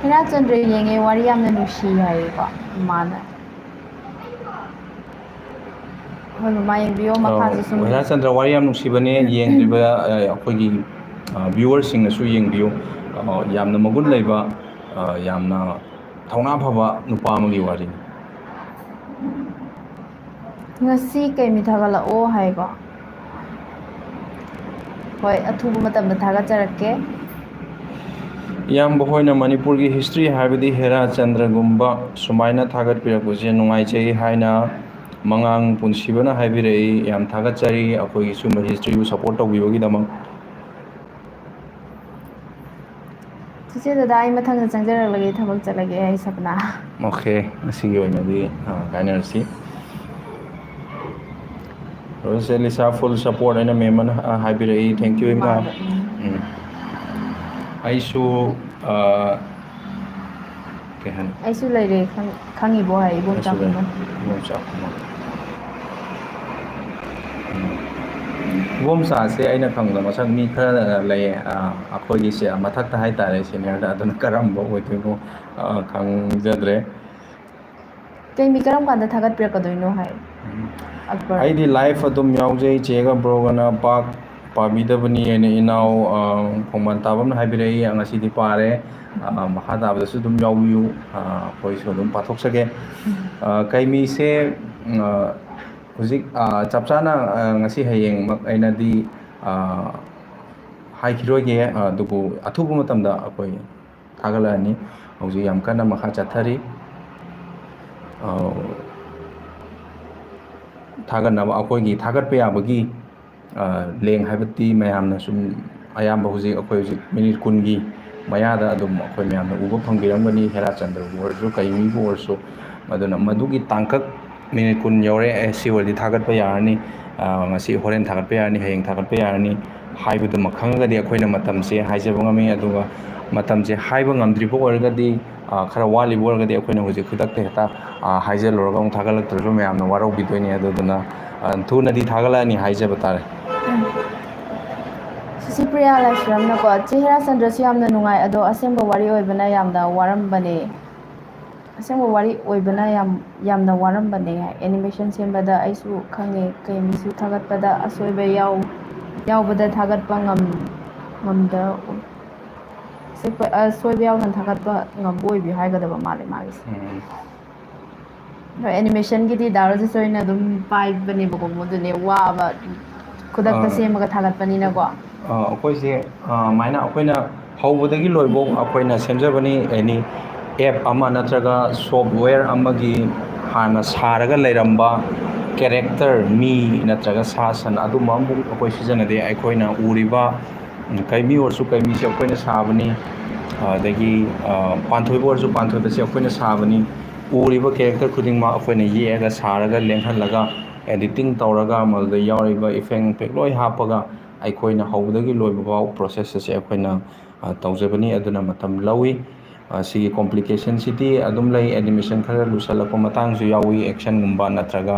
Speaker 1: ꯍꯦꯔꯥꯆꯟꯗ꯭ꯔ ꯌꯦꯡꯉꯦ ꯋꯥꯔꯤ ꯌꯥꯝꯅ ꯅꯨꯡꯁꯤ ꯍꯥꯏꯌꯦꯀꯣ ꯃꯥꯅ ꯍꯣꯏ ꯃꯃꯥ ꯌꯦꯡꯕꯤꯌꯣ ꯃꯈꯥꯁꯨ ꯁꯨꯝ
Speaker 2: ꯍꯦꯔꯥꯆꯟꯗ꯭ꯔ ꯋꯥꯔꯤ ꯌꯥꯝ ꯅꯨꯡꯁꯤꯕꯅꯦ ꯌꯦꯡꯗ꯭ꯔꯤꯕ ꯑꯩꯈꯣꯏꯒꯤ ꯚ꯭ꯌꯨꯋꯔꯁꯤꯡꯅꯁꯨ ꯌꯦꯡꯕꯤꯌꯨ ꯌꯥꯝꯅ ꯃꯒꯨꯟ ꯂꯩꯕ ꯌꯥꯝꯅ ꯊꯧꯅꯥ ꯐꯕ ꯅꯨꯄꯥ ꯑꯃꯒꯤ ꯋꯥꯔꯤꯅꯤ
Speaker 1: ꯉꯁꯤ ꯀꯩꯃꯤ ꯊꯥꯒꯠꯂꯛꯑꯣ ꯍꯥꯏꯀꯣ ꯍꯣꯏ ꯑꯊꯨꯕ ꯃꯇꯝꯗ ꯊꯥꯒꯠꯆꯔꯛꯀꯦ
Speaker 2: ꯏꯌꯥꯝꯕ ꯍꯣꯏꯅ ꯃꯅꯤꯄꯨꯔꯒꯤ ꯍꯤꯁꯇ꯭ꯔꯤ ꯍꯥꯏꯕꯗꯤ ꯍꯦꯔꯥꯆꯟꯗ꯭ꯔꯒꯨꯝꯕ ꯁꯨꯃꯥꯏꯅ ꯊꯥꯒꯠꯄꯤꯔꯛꯄꯁꯦ ꯅꯨꯡꯉꯥꯏꯖꯩ ꯍꯥꯏꯅ ꯃꯉꯥꯡ ꯄꯨꯟꯁꯤꯕꯅ ꯍꯥꯏꯕꯤꯔꯛꯏ ꯌꯥꯝ ꯊꯥꯒꯠꯆꯔꯤ ꯑꯩꯈꯣꯏꯒꯤ ꯁꯨꯝꯕ ꯍꯤꯁꯇ꯭ꯔꯤꯕꯨ ꯁꯞꯄꯣꯔꯠ ꯇꯧꯕꯤꯕꯒꯤꯗꯃꯛ
Speaker 1: ꯆꯤꯆꯦ ꯗꯗꯥ ꯑꯩ ꯃꯊꯪꯗ ꯆꯪꯖꯔꯛꯂꯒꯦ ꯊꯕꯛ ꯆꯠꯂꯒꯦ ꯑꯩ ꯁꯄꯅꯥ
Speaker 2: ꯑꯣꯀꯦ ꯉꯁꯤꯒꯤ ꯑꯣꯏꯅꯗꯤ ꯀꯥꯏꯅꯔꯁꯤ ꯔꯣꯁꯦ ꯂꯤꯁꯥ ꯐꯨꯜ ꯁꯞꯄꯣꯔꯠ ꯑꯩꯅ ꯃꯦꯝꯕꯔꯅ ꯍꯥꯏꯕꯤꯔꯛꯏ ꯊꯦꯡꯀ꯭ꯌꯨ ꯏꯃꯥ
Speaker 1: ꯃꯥꯗ
Speaker 2: ꯑꯩꯁꯨ ꯀꯩ ꯍꯥꯏꯅꯤ
Speaker 1: ꯑꯩꯁꯨ ꯂꯩꯔꯦ ꯈꯪꯉꯤꯕꯣ ꯍꯥꯏ ꯏꯕꯣꯝꯆꯥ
Speaker 2: ꯑꯩꯁꯨ ꯂꯩ
Speaker 1: ꯈꯨꯃꯟ
Speaker 2: ꯏꯕꯣꯝꯆꯥ ꯏꯕꯣꯝꯆꯥꯁꯦ ꯑꯩꯅ ꯈꯪꯕꯗ ꯃꯁꯛ ꯃꯤ ꯈꯔ ꯂꯩꯌꯦ ꯑꯩꯈꯣꯏꯒꯤꯁꯦ ꯃꯊꯛꯇ ꯍꯥꯏꯇꯥꯔꯦ ꯁꯦꯅꯤꯌꯔꯗ ꯑꯗꯨꯅ ꯀꯔꯝꯕ ꯑꯣꯏꯗꯣꯏꯅꯣ ꯈꯪꯖꯗ꯭ꯔꯦ
Speaker 1: ꯀꯩꯃꯤ ꯀꯔꯝ ꯀꯥꯟꯗ ꯊꯥꯒꯠꯄꯤꯔꯛꯀꯗꯣꯏꯅꯣ ꯍꯥꯏ ꯑꯛꯕꯔ
Speaker 2: ꯑꯩꯗꯤ ꯂꯥꯏꯐ ꯑꯗꯨꯝ ꯌꯥꯎꯖꯩ ꯆꯦꯒ ꯕ꯭ꯔꯣꯒꯅ ꯄꯥꯛ ꯄꯥꯕꯤꯗꯕꯅꯤ ꯍꯥꯏꯅ ꯏꯅꯥꯎ ꯈꯣꯡꯕꯥꯟ ꯇꯥꯕꯝꯅ ꯍꯥꯏꯕꯤꯔꯛꯏ ꯉꯁꯤꯗꯤ ꯄꯥꯔꯦ ꯃꯈꯥ ꯇꯥꯕꯗꯁꯨ ꯑꯗꯨꯝ ꯌꯥꯎꯕꯤꯌꯨ ꯑꯩꯈꯣꯏꯁꯨ ꯑꯗꯨꯝ ꯄꯥꯊꯣꯛꯆꯒꯦ ꯀꯩꯃꯤꯁꯦ ꯍꯧꯖꯤꯛ ꯆꯞ ꯆꯥꯅ ꯉꯁꯤ ꯍꯌꯦꯡꯃꯛ ꯑꯩꯅꯗꯤ ꯍꯥꯏꯈꯤꯔꯣꯏꯒꯦ ꯑꯗꯨꯕꯨ ꯑꯊꯨꯕ ꯃꯇꯝꯗ ꯑꯩꯈꯣই ꯊꯥꯒꯠꯂꯛꯑꯅꯤ ꯍꯧꯖꯤꯛ ꯌꯥꯝ ꯀꯟꯅ ꯃꯈꯥ ꯆꯠꯊꯔꯤ ꯊꯥꯒꯠꯅꯕ ꯑꯩꯈꯣꯏꯒꯤ ꯊꯥꯒꯠꯄ ꯌꯥꯕꯒꯤ ꯂꯦꯡ ꯍꯥꯏꯕꯗꯤ ꯃꯌꯥꯝꯅ ꯁꯨꯝ ꯑꯌꯥꯝꯕ ꯍꯧꯖꯤꯛ ꯑꯩꯈꯣꯏ ꯍꯧꯖꯤꯛ ꯃꯤꯅꯤꯠ 10ꯒꯤ ꯃꯌꯥꯗ ꯑꯗꯨꯝ ꯑꯩꯈꯣꯏ ꯃꯌꯥꯝꯅ ꯎꯕ ꯐꯪꯕꯤꯔꯝꯒꯅꯤ ꯍꯦꯔꯥꯆꯟꯗ꯭ꯔꯕꯨ ꯑꯣꯏꯔꯁꯨ ꯀꯩꯃꯤꯕꯨ ꯑꯣꯏꯔꯁꯨ ꯑꯗꯨꯅ ꯃꯗꯨꯒꯤ ꯇꯥꯡꯀꯛ ꯃꯤꯅꯤꯠ 10 ꯌꯧꯔꯦ ꯁꯤ ꯑꯣꯏꯔꯗꯤ ꯊꯥꯒꯠꯄ ꯌꯥꯔꯅꯤ ꯉꯁꯤ ꯍꯣꯔꯦꯟ ꯊꯥꯒꯠꯄ ꯌꯥꯔꯅꯤ ꯍꯌꯦꯡ ꯊꯥꯒꯠꯄ ꯌꯥꯔꯅꯤ ꯍꯥꯏꯕꯗꯨꯃ ꯈꯪꯉꯒꯗꯤ ꯑꯩꯈꯣꯏꯅ ꯃꯇꯝꯁꯦ ꯍꯥꯏꯖꯕ ꯉꯝꯃꯤ ꯑꯗꯨꯒ ꯃꯇꯝꯁꯦ ꯍꯥꯏꯕ ꯉꯝꯗ꯭ꯔꯤꯕ ꯑꯣꯏꯔꯒꯗꯤ khara walibu ꯑꯣꯏꯔꯒꯗꯤ ꯑꯩꯈꯣꯏꯅ ꯍꯧꯖꯤꯛ ꯈꯨꯗꯛꯇ ꯍꯦꯛꯇ ꯍꯥꯏꯖꯜꯂꯨꯔꯒ ꯑꯃꯨꯛ ꯊꯥꯒꯠꯂꯛꯇ꯭ꯔꯁꯨ ꯃꯌꯥꯝꯅ ꯋꯥꯔꯧꯕꯤꯗꯣꯏꯅꯤ ꯑꯗꯨꯗꯨꯅ ꯊꯨꯅꯗꯤ ꯊꯥꯒꯠꯂꯛꯑꯅꯤ ꯍꯥꯏꯖꯕ ꯇꯥꯔꯦ
Speaker 1: ꯁꯤꯁꯤ ꯄ꯭ꯔꯤꯌꯥ ꯂꯥꯏꯁ꯭ꯔꯝꯅꯀꯣ ꯆꯦ ꯍꯦꯔꯥꯆꯟꯗ꯭ꯔꯁꯨ ꯌꯥꯝꯅ ꯅꯨꯡꯉꯥꯏ ꯑꯗꯣ ꯑꯁꯦꯡꯕ ꯋꯥꯔꯤ ꯑꯣꯏꯕꯅ ꯌꯥꯝꯅ ꯋꯥꯔꯝꯕꯅꯦ ꯑꯁꯦꯡꯕ ꯋꯥꯔꯤ ꯑꯣꯏꯕꯅ ꯌꯥꯝꯅ ꯋꯥꯔꯝꯕꯅꯦ ꯑꯦꯅꯤꯃꯦꯁꯟ ꯁꯦꯝꯕꯗ ꯑꯩꯁꯨ ꯈꯪꯉꯦ ꯀꯩꯃꯤꯁꯨ ꯊꯥꯒꯠꯄꯗ ꯑꯁꯣꯏꯕ ꯌꯥꯎꯕꯗ ꯊꯥꯒꯠꯄ ꯉꯝꯗ ꯁꯣꯏꯕ ꯌꯥꯎꯅ ꯊꯥꯒꯠꯄ ꯉꯝꯕ ꯑꯣꯏꯕꯤ ꯍꯥꯏꯒꯗꯕ ꯃꯥꯜꯂꯦ ꯃꯥꯒꯤꯁꯦ ꯍꯣꯏ ꯑꯦꯅꯤꯃꯦꯁꯟꯒꯤꯗꯤ ꯗꯥꯔꯣꯖꯦꯁ ꯑꯣꯏꯅ ꯑꯗꯨꯝ ꯄꯥꯏꯕꯅꯦꯕꯀꯣ ꯃꯗꯨꯅꯦ ꯋꯥꯕ ꯈꯨꯗꯛꯇ ꯁꯦꯝꯃꯒ ꯊꯥꯒꯠꯄꯅꯤꯅꯀꯣ
Speaker 2: ꯑꯩꯈꯣꯏꯁꯦ ꯃꯥꯏꯅ ꯑꯩꯈꯣꯏꯅ ꯍꯧꯕꯗꯒꯤ ꯂꯣꯏꯕꯧ ꯑꯩꯈꯣꯏꯅ ꯁꯦꯝꯖꯕꯅꯤ ꯑꯦꯅꯤ ꯑꯦꯞ ꯑꯃ ꯅꯠꯇ꯭ꯔꯒ ꯁꯣꯞꯋꯦꯌꯔ ꯑꯃꯒꯤ ꯍꯥꯟꯅ ꯁꯥꯔꯒ ꯂꯩꯔꯝꯕ ꯀꯦꯔꯦꯛꯇꯔ ꯃꯤ ꯅꯠꯇ꯭ꯔꯒ ꯁꯥ ꯁꯟ ꯑꯗꯨꯝꯕ ꯑꯃꯐꯥꯎ ꯑꯩꯈꯣꯏ ꯁꯤꯖꯤꯟꯅꯗꯦ ꯑꯩꯈꯣꯏꯅ ꯎꯔꯤꯕ ꯀꯩꯃꯤ ꯑꯣꯏꯔꯁꯨ ꯀꯩꯃꯤꯁꯦ ꯑꯩꯈꯣꯏꯅ ꯁꯥꯕꯅꯤ ꯑꯗꯒꯤ ꯄꯥꯟꯊꯣꯏꯕ ꯑꯣꯏꯔꯁꯨ ꯄꯥꯟꯊꯣꯏꯕꯁꯦ ꯑꯩꯈꯣꯏꯅ ꯁꯥꯕꯅꯤ ꯎꯔꯤꯕ ꯀꯦꯔꯦꯛꯇꯔ ꯈꯨꯗꯤꯡꯃꯛ ꯑꯩꯈꯣꯏꯅ ꯌꯦꯛꯑꯒ ꯁꯥꯔꯒ ꯂꯦꯡꯍꯜꯂꯒ ꯑꯦꯗꯤꯇꯤꯡ ꯇꯧꯔꯒ ꯃꯗꯨꯗ ꯌꯥꯎꯔꯤꯕ ꯏꯐꯦꯛ ꯅꯨꯡꯐꯦꯛ ꯂꯣꯏ ꯍꯥꯞꯄꯒ ꯑꯩꯈꯣꯏꯅ ꯍꯧꯕꯗꯒꯤ ꯂꯣꯏꯕꯐꯥꯎ ꯄ꯭ꯔꯣꯁꯦꯁ ꯑꯁꯦ ꯑꯩꯈꯣꯏꯅ ꯇꯧꯖꯕꯅꯤ ꯑꯗꯨꯅ ꯃꯇꯝ ꯂꯧꯋꯤ ꯁꯤꯒꯤ ꯀꯣꯝꯄ꯭ꯂꯤꯀꯦꯁꯟꯁꯤꯗꯤ ꯑꯗꯨꯝ ꯂꯩ ꯑꯦꯅꯤꯃꯦꯁꯟ ꯈꯔ ꯂꯨꯁꯜꯂꯛꯄ ꯃꯇꯥꯡꯁꯨ ꯌꯥꯎꯋꯤ ꯑꯦꯛꯁꯟꯒꯨꯝꯕ ꯅꯠꯇ꯭ꯔꯒ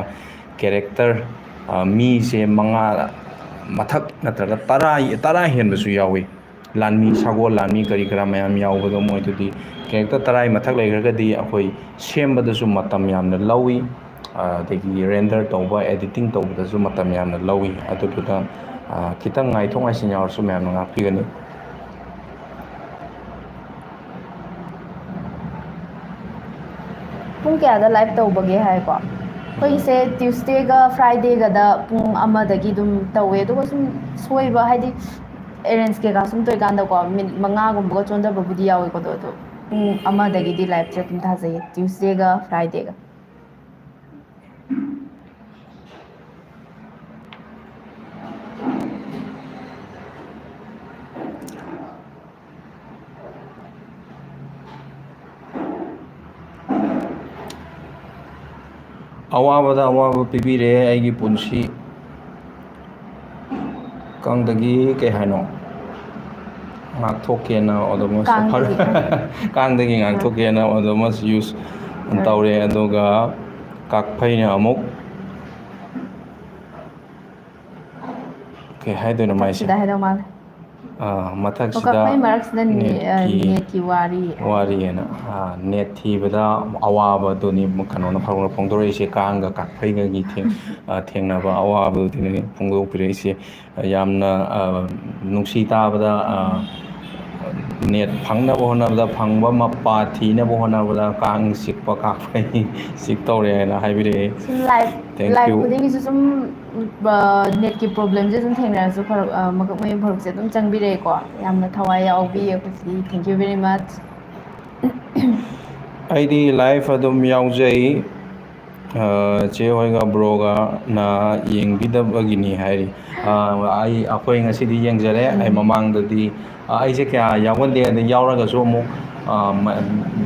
Speaker 2: ꯀꯦꯔꯦꯛꯇꯔ ꯃꯤꯁꯦ 5 ꯃꯊꯛ ꯅꯠꯇ꯭ꯔꯒ 10 ꯍꯦꯟꯕꯁꯨ ꯌꯥꯎꯋꯤ ꯂꯥꯟꯃꯤ ꯁꯒꯣꯜ ꯂꯥꯟꯃꯤ ꯀꯔꯤ ꯀꯔꯥ ꯃꯌꯥꯝ ꯌꯥꯎꯕꯗꯣ ꯃꯣꯏꯗꯨꯗꯤ ꯀꯦꯔꯦꯛꯇꯔ 10 ꯃꯊꯛ ꯂꯩꯈ꯭ꯔꯒꯗꯤ ꯑꯩꯈꯣꯏ ꯁꯦꯝꯕꯗꯁꯨ ꯃꯇꯝ ꯌꯥꯝꯅ ꯂꯧꯋꯤ ꯑꯗꯒꯤ ꯔꯦꯟꯗꯔ ꯇꯧꯕ ꯑꯦꯗꯤꯇꯤꯡ ꯇꯧꯕꯗꯁꯨ ꯃꯇꯝ ꯌꯥꯝꯅ ꯂꯧꯋꯤ ꯑꯗꯨꯗꯨꯅ ꯈꯤꯇꯪ ꯉꯥꯏꯊꯣꯛ ꯉꯥꯏꯁꯤꯟ ꯌꯥꯎꯔꯁꯨ ꯃꯌꯥꯝꯅ ꯉꯥꯛꯄꯤꯒꯅꯤ
Speaker 1: ꯄꯨꯡ ꯀꯌꯥꯗ ꯂꯥꯏꯚ ꯇꯧꯕꯒꯦ ꯍꯥꯏꯀꯣ ꯑꯩꯈꯣꯏꯒꯤꯁꯦ ꯇ꯭ꯌꯨꯁꯗꯦꯒ ꯐ꯭ꯔꯥꯏꯗꯦꯒꯗ ꯄꯨꯡ ꯑꯃꯗꯒꯤ ꯑꯗꯨꯝ ꯇꯧꯋꯦ ꯑꯗꯨꯒ ꯁꯨꯝ ꯁꯣꯏꯕ ꯍꯥꯏꯗꯤ ꯑꯦꯔꯦꯟꯖ ꯀꯩꯀꯥ ꯁꯨꯝ ꯇꯧꯔꯤꯀꯥꯟꯗꯀꯣ ꯃꯤꯅꯤꯠ 5ꯒꯨꯝꯕꯒ ꯆꯣꯟꯊꯕꯕꯨꯗꯤ ꯌꯥꯎꯋꯦꯀꯣ ꯑꯗꯣ ꯄꯨꯡ ꯑꯃꯗꯒꯤꯗꯤ ꯂꯥꯏꯚꯁꯦ ꯑꯗꯨꯝ ꯊꯥꯖꯩꯌꯦ ꯇ꯭ꯌꯨꯁꯗꯦꯒ ꯐ꯭ꯔꯥꯏꯗꯦꯒ
Speaker 2: ꯑꯋꯥꯕꯗ ꯑꯋꯥꯕ ꯄꯤꯕꯤꯔꯦ ꯑꯩꯒꯤ ꯄꯨꯟꯁꯤ ꯀꯥꯡꯗꯒꯤ ꯀꯩ ꯍꯥꯏꯅꯣ ꯉꯥꯛꯊꯣꯛꯀꯦꯅ ꯑꯣꯗꯣꯃꯁ
Speaker 1: ꯀꯥꯡꯗꯒꯤ
Speaker 2: ꯀꯥꯡꯗꯒꯤ ꯉꯥꯛꯊꯣꯛꯀꯦꯅ ꯑꯣꯗꯣꯃꯁ ꯌꯨꯁ ꯇꯧꯔꯦ ꯑꯗꯨꯒ ꯀꯥꯛꯐꯩꯅ ꯑꯃꯨꯛ ꯀꯩ ꯍꯥꯏꯗꯣꯏꯅꯣ ꯃꯥꯏꯁꯦ
Speaker 1: ꯃꯊꯛꯁꯤꯗ ꯍꯥꯏꯗꯧ ꯃꯥꯜꯂꯦ
Speaker 2: ꯃꯊꯛꯁꯤꯗ
Speaker 1: ꯀꯛꯐꯩ ꯃꯔꯛꯁꯤꯗ
Speaker 2: ꯅꯦꯠꯀꯤ
Speaker 1: ꯅꯦꯠꯀꯤ ꯋꯥꯔꯤ
Speaker 2: ꯋꯥꯔꯤꯑꯅ ꯅꯦꯠ ꯊꯤꯕꯗ ꯑꯋꯥꯕꯗꯨꯅꯤ ꯀꯩꯅꯣꯅ ꯐꯣꯡꯗꯣꯔꯛꯏꯁꯦ ꯀꯥꯡꯒ ꯀꯥꯛꯐꯩꯒꯒꯤ ꯊꯦꯡꯅꯕ ꯑꯋꯥꯕꯗꯨꯅꯤ ꯐꯣꯡꯗꯣꯛꯄꯤꯔꯛꯏꯁꯦ ꯌꯥꯝꯅ ꯅꯨꯡꯁꯤ ꯇꯥꯕꯗ ꯅꯦꯠ ꯐꯪꯅꯕ ꯍꯣꯠꯅꯕꯗ ꯐꯪꯕ ꯃꯄꯥ ꯊꯤꯅꯕ ꯍꯣꯠꯅꯕꯗ ꯀꯥꯡ ꯆꯤꯛꯄ ꯀꯥꯛꯐꯩ ꯆꯤꯛꯇꯧꯔꯦ ꯍꯥꯏꯅ ꯍꯥꯏꯕꯤꯔꯛꯏ
Speaker 1: ꯁꯨꯝ
Speaker 2: ꯊꯦꯡꯛ
Speaker 1: ꯂꯥꯏꯐ
Speaker 2: ꯌꯨ
Speaker 1: ꯈꯨꯗꯤꯡꯒꯤꯁꯨ ꯁꯨꯝ ꯅꯦꯠꯀꯤ ꯄ꯭ꯔꯣꯕ꯭ꯂꯦꯝꯁꯦ ꯑꯗꯨꯝ ꯊꯦꯡꯅꯔꯁꯨ ꯃꯀꯛ ꯃꯌꯨꯝ ꯐꯔꯨꯛꯁꯦ ꯑꯗꯨꯝ ꯆꯪꯕꯤꯔꯛꯑꯦꯀꯣ ꯌꯥꯝꯅ ꯊꯋꯥꯏ ꯌꯥꯎꯕꯤ ꯑꯩꯈꯣꯏꯁꯤꯗꯤ ꯊꯦꯡꯀ꯭ꯌꯨ ꯕꯦꯔꯤ ꯃꯆ
Speaker 2: ꯑꯩꯗꯤ ꯂꯥꯏꯐ ꯑꯗꯨꯝ ꯌꯥꯎꯖꯩ ꯆꯦ ꯍꯣꯏꯒ ꯕ꯭ꯔꯣꯒꯅ ꯌꯦꯡꯕꯤꯗꯕꯒꯤꯅꯤ ꯍꯥꯏꯔꯤ ꯑꯩꯈꯣꯏ ꯉꯁꯤꯗꯤ ꯌꯦꯡꯖꯔꯦ ꯑꯩ ꯃꯃꯥꯡꯗꯗꯤ ꯑꯩꯁꯦ ꯀꯌꯥ ꯌꯥꯎꯒꯟꯗꯦ ꯑꯗꯩ ꯌꯥꯎꯔꯒꯁꯨ ꯑꯃꯨꯛ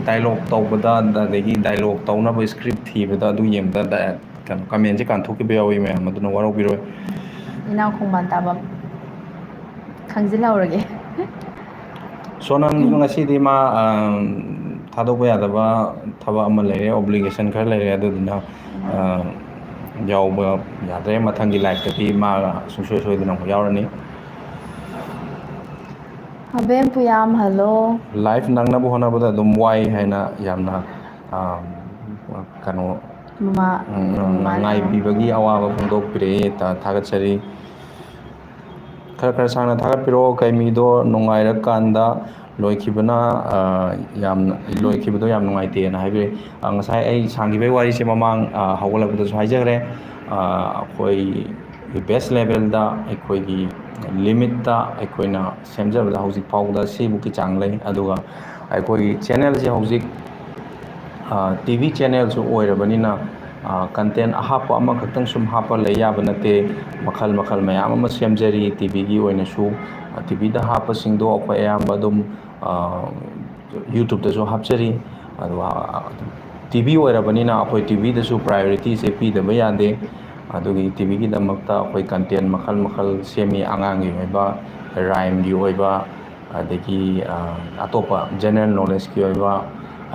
Speaker 2: ꯗꯥꯏꯂꯣꯛ ꯇꯧꯕꯗ ꯑꯗꯒꯤ ꯗꯥꯏꯂꯣꯛ ꯇꯧꯅꯕ ꯏꯁꯀ꯭ꯔꯤꯞ ꯊꯤꯕꯗ ꯑꯗꯨ ꯌꯦꯡꯕꯗ ꯀꯩꯅꯣ ꯀꯃꯦꯟꯁꯦ ꯀꯥꯟꯊꯣꯛꯈꯤꯕ ꯌꯥꯎꯋꯤ ꯃꯌꯥꯝ ꯑꯗꯨꯅ ꯋꯥꯔꯧꯕꯤꯔꯣꯏ
Speaker 1: ꯏꯅꯥꯎ ꯈꯣꯡꯕꯥꯟ ꯇꯥꯐꯝ ꯈꯪꯖꯤꯜꯍꯧꯔꯒꯦ
Speaker 2: ꯁꯣꯅꯝꯁꯨ ꯉꯁꯤꯗꯤ ꯃꯥ ꯊꯥꯗꯣꯛꯄ ꯌꯥꯗꯕ ꯊꯕꯛ ꯑꯃ ꯂꯩꯔꯦ ꯑꯣꯕ꯭ꯂꯤꯒꯦꯁꯟ ꯈꯔ ꯂꯩꯔꯦ ꯑꯗꯨꯗꯨꯅ ꯌꯥꯎꯕ ꯌꯥꯗ꯭ꯔꯦ ꯃꯊꯪꯒꯤ ꯂꯥꯏꯐꯇꯗꯤ ꯃꯥ ꯁꯨꯡꯁꯣꯏ ꯁꯣꯏꯗꯅ ꯑꯃꯨꯛ ꯌꯥꯎꯔꯅꯤ
Speaker 1: ꯍꯕꯦꯝ ꯄꯨꯌꯥꯝ ꯍꯜꯂꯣ
Speaker 2: ꯂꯥꯏꯐ ꯅꯪꯅꯕ ꯍꯣꯠꯅꯕꯗ ꯑꯗꯨꯝ ꯋꯥꯏ ꯍꯥꯏꯅ ꯌꯥꯝꯅ ꯀꯩꯅꯣ
Speaker 1: ꯃꯃꯥꯅ
Speaker 2: ꯉꯥꯏꯕꯤꯕꯒꯤ ꯑꯋꯥꯕ ꯐꯣꯡꯗꯣꯛꯄꯤꯔꯛꯏ ꯊꯥꯒꯠꯆꯔꯤ ꯈꯔ ꯈꯔ ꯁꯥꯡꯅ ꯊꯥꯒꯠꯄꯤꯔꯛꯑꯣ ꯀꯩꯃꯤꯗꯣ ꯅꯨꯡꯉꯥꯏꯔꯀꯥꯟꯗ ꯂꯣꯏꯈꯤꯕꯗꯣ ꯌꯥꯝ ꯅꯨꯡꯉꯥꯏꯇꯦꯅ ꯍꯥꯏꯕꯤꯔꯛꯏ ꯉꯁꯥꯏ ꯑꯩ ꯁꯥꯡꯈꯤꯕꯒꯤ ꯋꯥꯔꯤꯁꯦ ꯃꯃꯥꯡ ꯍꯧꯒꯠꯂꯛꯄꯗꯁꯨ ꯍꯥꯏꯖꯈ꯭ꯔꯦ ꯑꯩꯈꯣꯏ ꯕꯦꯁ ꯂꯦꯚꯦꯜꯗ ꯑꯩꯈꯣꯏꯒꯤ ꯂꯤꯃꯤꯠꯇ ꯑꯩꯈꯣꯏꯅ ꯁꯦꯝꯖꯕꯗ ꯍꯧꯖꯤꯛ ꯐꯥꯎꯕꯗ ꯁꯤꯃꯨꯛꯀꯤ ꯆꯥꯡ ꯂꯩ ꯑꯗꯨꯒ ꯑꯩꯈꯣꯏꯒꯤ ꯆꯦꯅꯦꯜꯁꯦ ꯍꯧꯖꯤꯛ ꯇꯤꯚꯤ ꯆꯦꯅꯦꯜꯁꯨ ꯑꯣꯏꯔꯕꯅꯤna ꯀꯟꯇꯦꯟ ꯑꯍꯥꯞꯄ ꯑꯃꯈꯛꯇꯪ ꯁꯨꯝ ꯍꯥꯞꯄ ꯂꯩ ꯌꯥꯕ ꯅꯠꯇꯦ ꯃꯈꯜ ꯃꯈꯜ ꯃꯌꯥꯝ ꯑꯃ ꯁꯦꯝꯖꯔꯤ ꯇꯤꯚꯤꯒꯤ ꯑꯣꯏꯅꯁꯨ ꯇꯤꯚꯤꯗ ꯍꯥꯞꯄꯁꯤꯡꯗꯣ ꯑꯩꯈꯣꯏ ꯑꯌꯥꯝꯕ ꯑꯗꯨꯝ ꯌꯨꯇꯨꯕꯇꯁꯨ ꯍꯥꯞꯆꯔꯤ ꯑꯗꯨꯒ ꯇꯤꯚꯤ ꯑꯣꯏꯔꯕꯅꯤꯅ ꯑꯩꯈꯣꯏ ꯇꯤꯚꯤꯗꯁꯨ ꯄ꯭ꯔꯥꯏꯌꯣꯔꯤꯇꯤꯁꯦ ꯄꯤꯗꯕ ꯌꯥꯗꯦ ꯑꯗꯨꯒꯤ ꯇꯤꯚꯤꯒꯤꯗꯃꯛꯇ ꯑꯩꯈꯣꯏ ꯀꯟꯇꯦꯟ ꯃꯈꯜ ꯃꯈꯜ ꯁꯦꯝꯃꯤ ꯑꯉꯥꯡꯒꯤ ꯑꯣꯏꯕ ꯔꯥꯏꯝꯒꯤ ꯑꯣꯏꯕ ꯑꯗꯒꯤ ꯑꯇꯣꯞꯄ ꯖꯦꯅꯔꯦꯜ ꯅꯣꯂꯦꯖꯀꯤ ꯑꯣꯏꯕ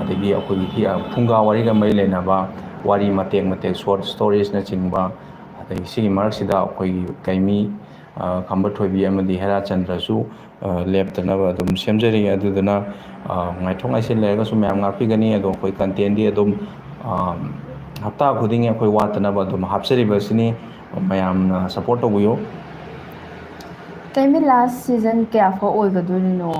Speaker 2: ꯑꯗꯒꯤ ꯑꯩꯈꯣꯏꯒꯤ ꯐꯨꯡꯒꯥ ꯋꯥꯔꯤꯒ ꯃꯔꯤ ꯂꯩꯅꯕ ꯋꯥꯔꯤ ꯃꯇꯦꯛ ꯃꯇꯦꯛ ꯁꯣꯔꯠ ꯁ꯭ꯇꯣꯔꯤꯁꯅꯆꯤꯡꯕ ꯑꯗꯒꯤ ꯁꯤꯒꯤ ꯃꯔꯛꯁꯤꯗ ꯑꯩꯈꯣꯏꯒꯤ ꯀꯩꯃꯤ ꯈꯝꯕ ꯊꯣꯏꯕꯤ ꯑꯃꯗꯤ ꯍꯦꯔꯥꯆꯟꯗ꯭ꯔꯁꯨ ꯂꯦꯞꯇꯅꯕ ꯑꯗꯨꯝ ꯁꯦꯝꯖꯔꯤ ꯑꯗꯨꯗꯨꯅ ꯉꯥꯏꯊꯣꯛ ꯉꯥꯏꯁꯤꯟ ꯂꯩꯔꯒꯁꯨ ꯃꯌꯥꯝ ꯉꯥꯛꯄꯤꯒꯅꯤ ꯑꯗꯣ ꯑꯩꯈꯣই ꯀꯟꯇꯦꯟꯗꯤ ꯑꯗꯨꯝ ꯍꯞꯇꯥ ꯈꯨꯗꯤꯡꯒꯤ ꯑꯩꯈꯣꯏ ꯋꯥꯠꯇꯅꯕ ꯑꯗꯨꯝ ꯍꯥꯞꯆꯔꯤꯕꯁꯤꯅꯤ ꯃꯌꯥꯝꯅ ꯁꯞꯄꯣꯔꯠ ꯇꯧꯕꯤꯌꯨ
Speaker 1: ꯀꯩꯃꯤ ꯂꯥꯁ ꯁꯤꯖꯟ ꯀꯌꯥꯐꯥꯎ ꯑꯣꯏꯒꯗꯣꯔꯤꯅꯣ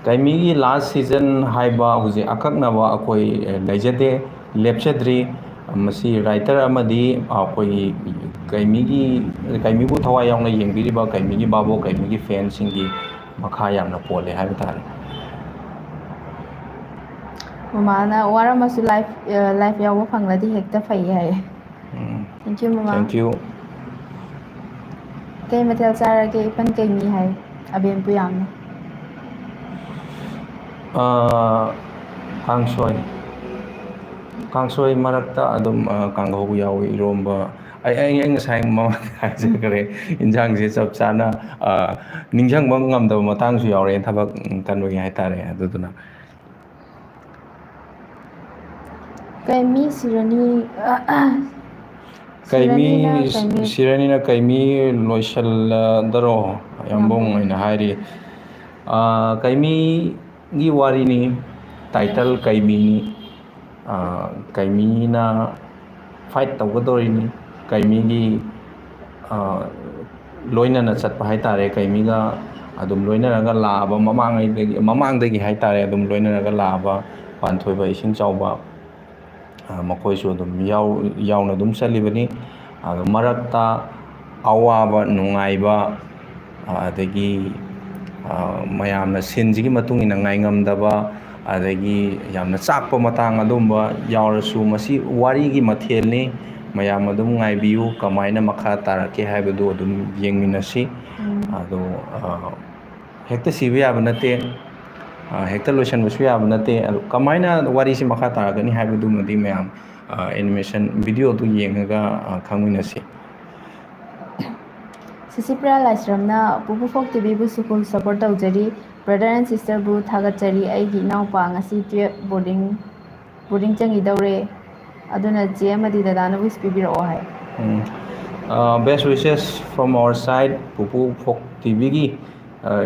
Speaker 2: ꯀꯩꯃꯤꯒꯤ ꯂꯥꯁ ꯁꯤꯖꯟ ꯍꯥꯏꯕ ꯍꯧꯖꯤꯛ ꯑꯀꯛꯅꯕ ꯑꯩꯈꯣꯏ ꯂꯩꯖꯗꯦ ꯂꯦꯞꯆꯗ꯭ꯔꯤ ꯃꯁꯤ ꯔꯥꯏꯇꯔ ꯑꯃꯗꯤ ꯑꯩꯈꯣꯏꯒꯤ ꯀꯩꯃꯤꯕꯨ ꯊꯋꯥꯏ ꯌꯥꯎꯅ ꯌꯦꯡꯕꯤꯔꯤꯕ ꯀꯩꯃꯤꯒꯤ ꯕꯥꯕꯣꯛ ꯀꯩꯃꯤꯒꯤ ꯐꯦꯟꯁꯤꯡꯒꯤ ꯃꯈꯥ ꯌꯥꯝꯅ ꯄꯣꯜꯂꯦ ꯍꯥꯏꯕ ꯇꯥꯔꯦ
Speaker 1: ꯃꯃꯥꯅ ꯋꯥꯔꯝꯃꯁꯨ ꯂꯥꯏꯐ ꯌꯥꯎꯕ ꯐꯪꯂꯗꯤ ꯍꯦꯛꯇ ꯐꯩ ꯍꯥꯏꯌꯦ ꯊꯦꯡꯀ꯭ꯌꯨ ꯃꯃꯥ
Speaker 2: ꯊꯦꯡꯛ ꯌꯨ
Speaker 1: ꯀꯩ ꯃꯊꯦꯜ ꯆꯥꯔꯒꯦ ꯏꯐꯟ ꯀꯩꯃꯤ ꯍꯥꯏ ꯑꯕꯦꯝ ꯄꯨꯌꯥꯝꯅ
Speaker 2: ꯀꯥꯡꯁꯣꯏ ꯃꯔꯛꯇ ꯑꯗꯨꯝ ꯀꯥꯡꯍꯧ ꯌꯥꯎꯋꯤ ꯏꯔꯣꯝꯕ ꯑꯩ ꯉꯁꯥꯏ ꯃꯃꯥꯡꯗ ꯍꯥꯏꯖꯈ꯭ꯔꯦ ꯏꯟꯖꯥꯡꯁꯦ ꯆꯞ ꯆꯥꯅ ꯅꯤꯡꯁꯤꯡꯕ ꯉꯝꯗꯕ ꯃꯇꯥꯡꯁꯨ ꯌꯥꯎꯔꯛꯑꯦ ꯊꯕꯛ ꯀꯟꯕꯒꯤ ꯍꯥꯏꯇꯥꯔꯦ ꯑꯗꯨꯗꯨꯅ
Speaker 1: ꯀꯩꯃꯤ ꯁꯤꯔꯅꯤ
Speaker 2: ꯀꯩꯃꯤ
Speaker 1: ꯀꯩꯃꯤ
Speaker 2: ꯁꯤꯔꯅꯤꯅ ꯀꯩꯃꯤ ꯂꯣꯏꯁꯤꯜꯂꯗꯔꯣ ꯌꯥꯝꯕꯨꯡ ꯑꯣꯏꯅ ꯍꯥꯏꯔꯤ ꯀꯩꯃꯤꯒꯤ ꯋꯥꯔꯤꯅꯤ ꯇꯥꯏꯇꯜ ꯀꯩꯃꯤꯅꯤ ꯀꯩꯃꯤꯅ ꯐꯥꯏꯠ ꯇꯧꯒꯗꯧꯔꯤꯅꯤ ꯀꯩꯃꯤꯒꯤ ꯂꯣꯏꯅꯅ ꯆꯠꯄ ꯍꯥꯏꯇꯥꯔꯦ ꯀꯩꯃꯤꯒ ꯑꯗꯨꯝ ꯂꯣꯏꯅꯔꯒ ꯂꯥꯛꯑꯕ ꯃꯃꯥꯡꯗꯒꯤ ꯍꯥꯏꯇꯥꯔꯦ ꯑꯗꯨꯝ ꯂꯣꯏꯅꯔꯒ ꯂꯥꯛꯑꯕ ꯄꯥꯟꯊꯣꯏꯕ ꯏꯁꯤꯡ ꯆꯥꯎꯕ ꯃꯈꯣꯏꯁꯨ ꯑꯗꯨꯝ ꯌꯥꯎꯅ ꯑꯗꯨꯝ ꯆꯠꯂꯤꯕꯅꯤ ꯑꯗꯨ ꯃꯔꯛꯇ ꯑꯋꯥꯕ ꯅꯨꯡꯉꯥꯏꯕ ꯑꯗꯒꯤ ꯃꯌꯥꯝꯅ ꯁꯤꯟꯁꯤꯒꯤ ꯃꯇꯨꯡ ꯏꯟꯅ ꯉꯥꯏꯉꯝꯗꯕ ꯑꯗꯒꯤ ꯌꯥꯝꯅ ꯆꯥꯛꯄ ꯃꯇꯥꯡ ꯑꯗꯨꯝꯕ ꯌꯥꯎꯔꯁꯨ ꯃꯁꯤ ꯋꯥꯔꯤꯒꯤ ꯃꯊꯦꯜꯅꯤ ꯃꯌꯥꯝ ꯑꯗꯨꯝ ꯉꯥꯏꯕꯤꯌꯨ ꯀꯃꯥꯏꯅ ꯃꯈꯥ ꯇꯥꯔꯛꯀꯦ ꯍꯥꯏꯕꯗꯨ ꯑꯗꯨꯝ ꯌꯦꯡꯃꯤꯟꯅꯁꯤ ꯑꯗꯣ ꯍꯦꯛꯇ ꯁꯤꯕ ꯌꯥꯕ ꯅꯠꯇꯦ ꯍꯦꯛꯇ ꯂꯣꯏꯁꯟꯕꯁꯨ ꯌꯥꯕ ꯅꯠꯇꯦ ꯑꯗꯣ ꯀꯃꯥꯏꯅ ꯋꯥꯔꯤꯁꯤ ꯃꯈꯥ ꯇꯥꯔꯛꯀꯅꯤ ꯍꯥꯏꯕꯗꯨꯃꯗꯤ ꯃꯌꯥꯝ ꯑꯦꯅꯤꯃꯦꯁꯟ ꯚꯤꯗꯤꯑꯣꯗꯨ ꯌꯦꯡꯉꯒ ꯈꯪꯃꯤꯟꯅꯁꯤ
Speaker 1: ꯁꯤꯁꯤꯄ꯭ꯔꯤꯌꯥ ꯂꯥꯏꯁ꯭ꯔꯝꯅ ꯄꯨꯄꯨꯐꯣꯛ ꯇꯤꯚꯤꯕꯨꯁꯨ ꯐꯨꯜ ꯁꯄꯣꯔꯠ ꯇꯧꯖꯔꯤ ꯕ꯭ꯔꯗꯔ ꯑꯦꯟ ꯁꯤꯁꯇꯔꯕꯨ ꯊꯥꯒꯠꯆꯔꯤ ꯑꯩꯒꯤ ꯏꯅꯥꯎꯄꯥ ꯉꯁꯤ 12 ꯕꯣꯔꯗꯤꯡ ꯆꯪꯈꯤꯗꯧꯔꯦ ꯑꯗꯨꯅ ꯆꯦ ꯑꯃꯗꯤ ꯗꯗꯥꯅ ꯋꯤꯁ ꯄꯤꯕꯤꯔꯛꯑꯣ ꯍꯥꯏ
Speaker 2: ꯕꯦꯁ ꯋꯤꯁꯦꯁ ꯐ꯭ꯔꯣꯝ ꯑꯋꯥꯔ ꯁꯥꯏꯠ ꯄꯨꯄꯨ ꯐꯣꯛ ꯇꯤꯚꯤꯒꯤ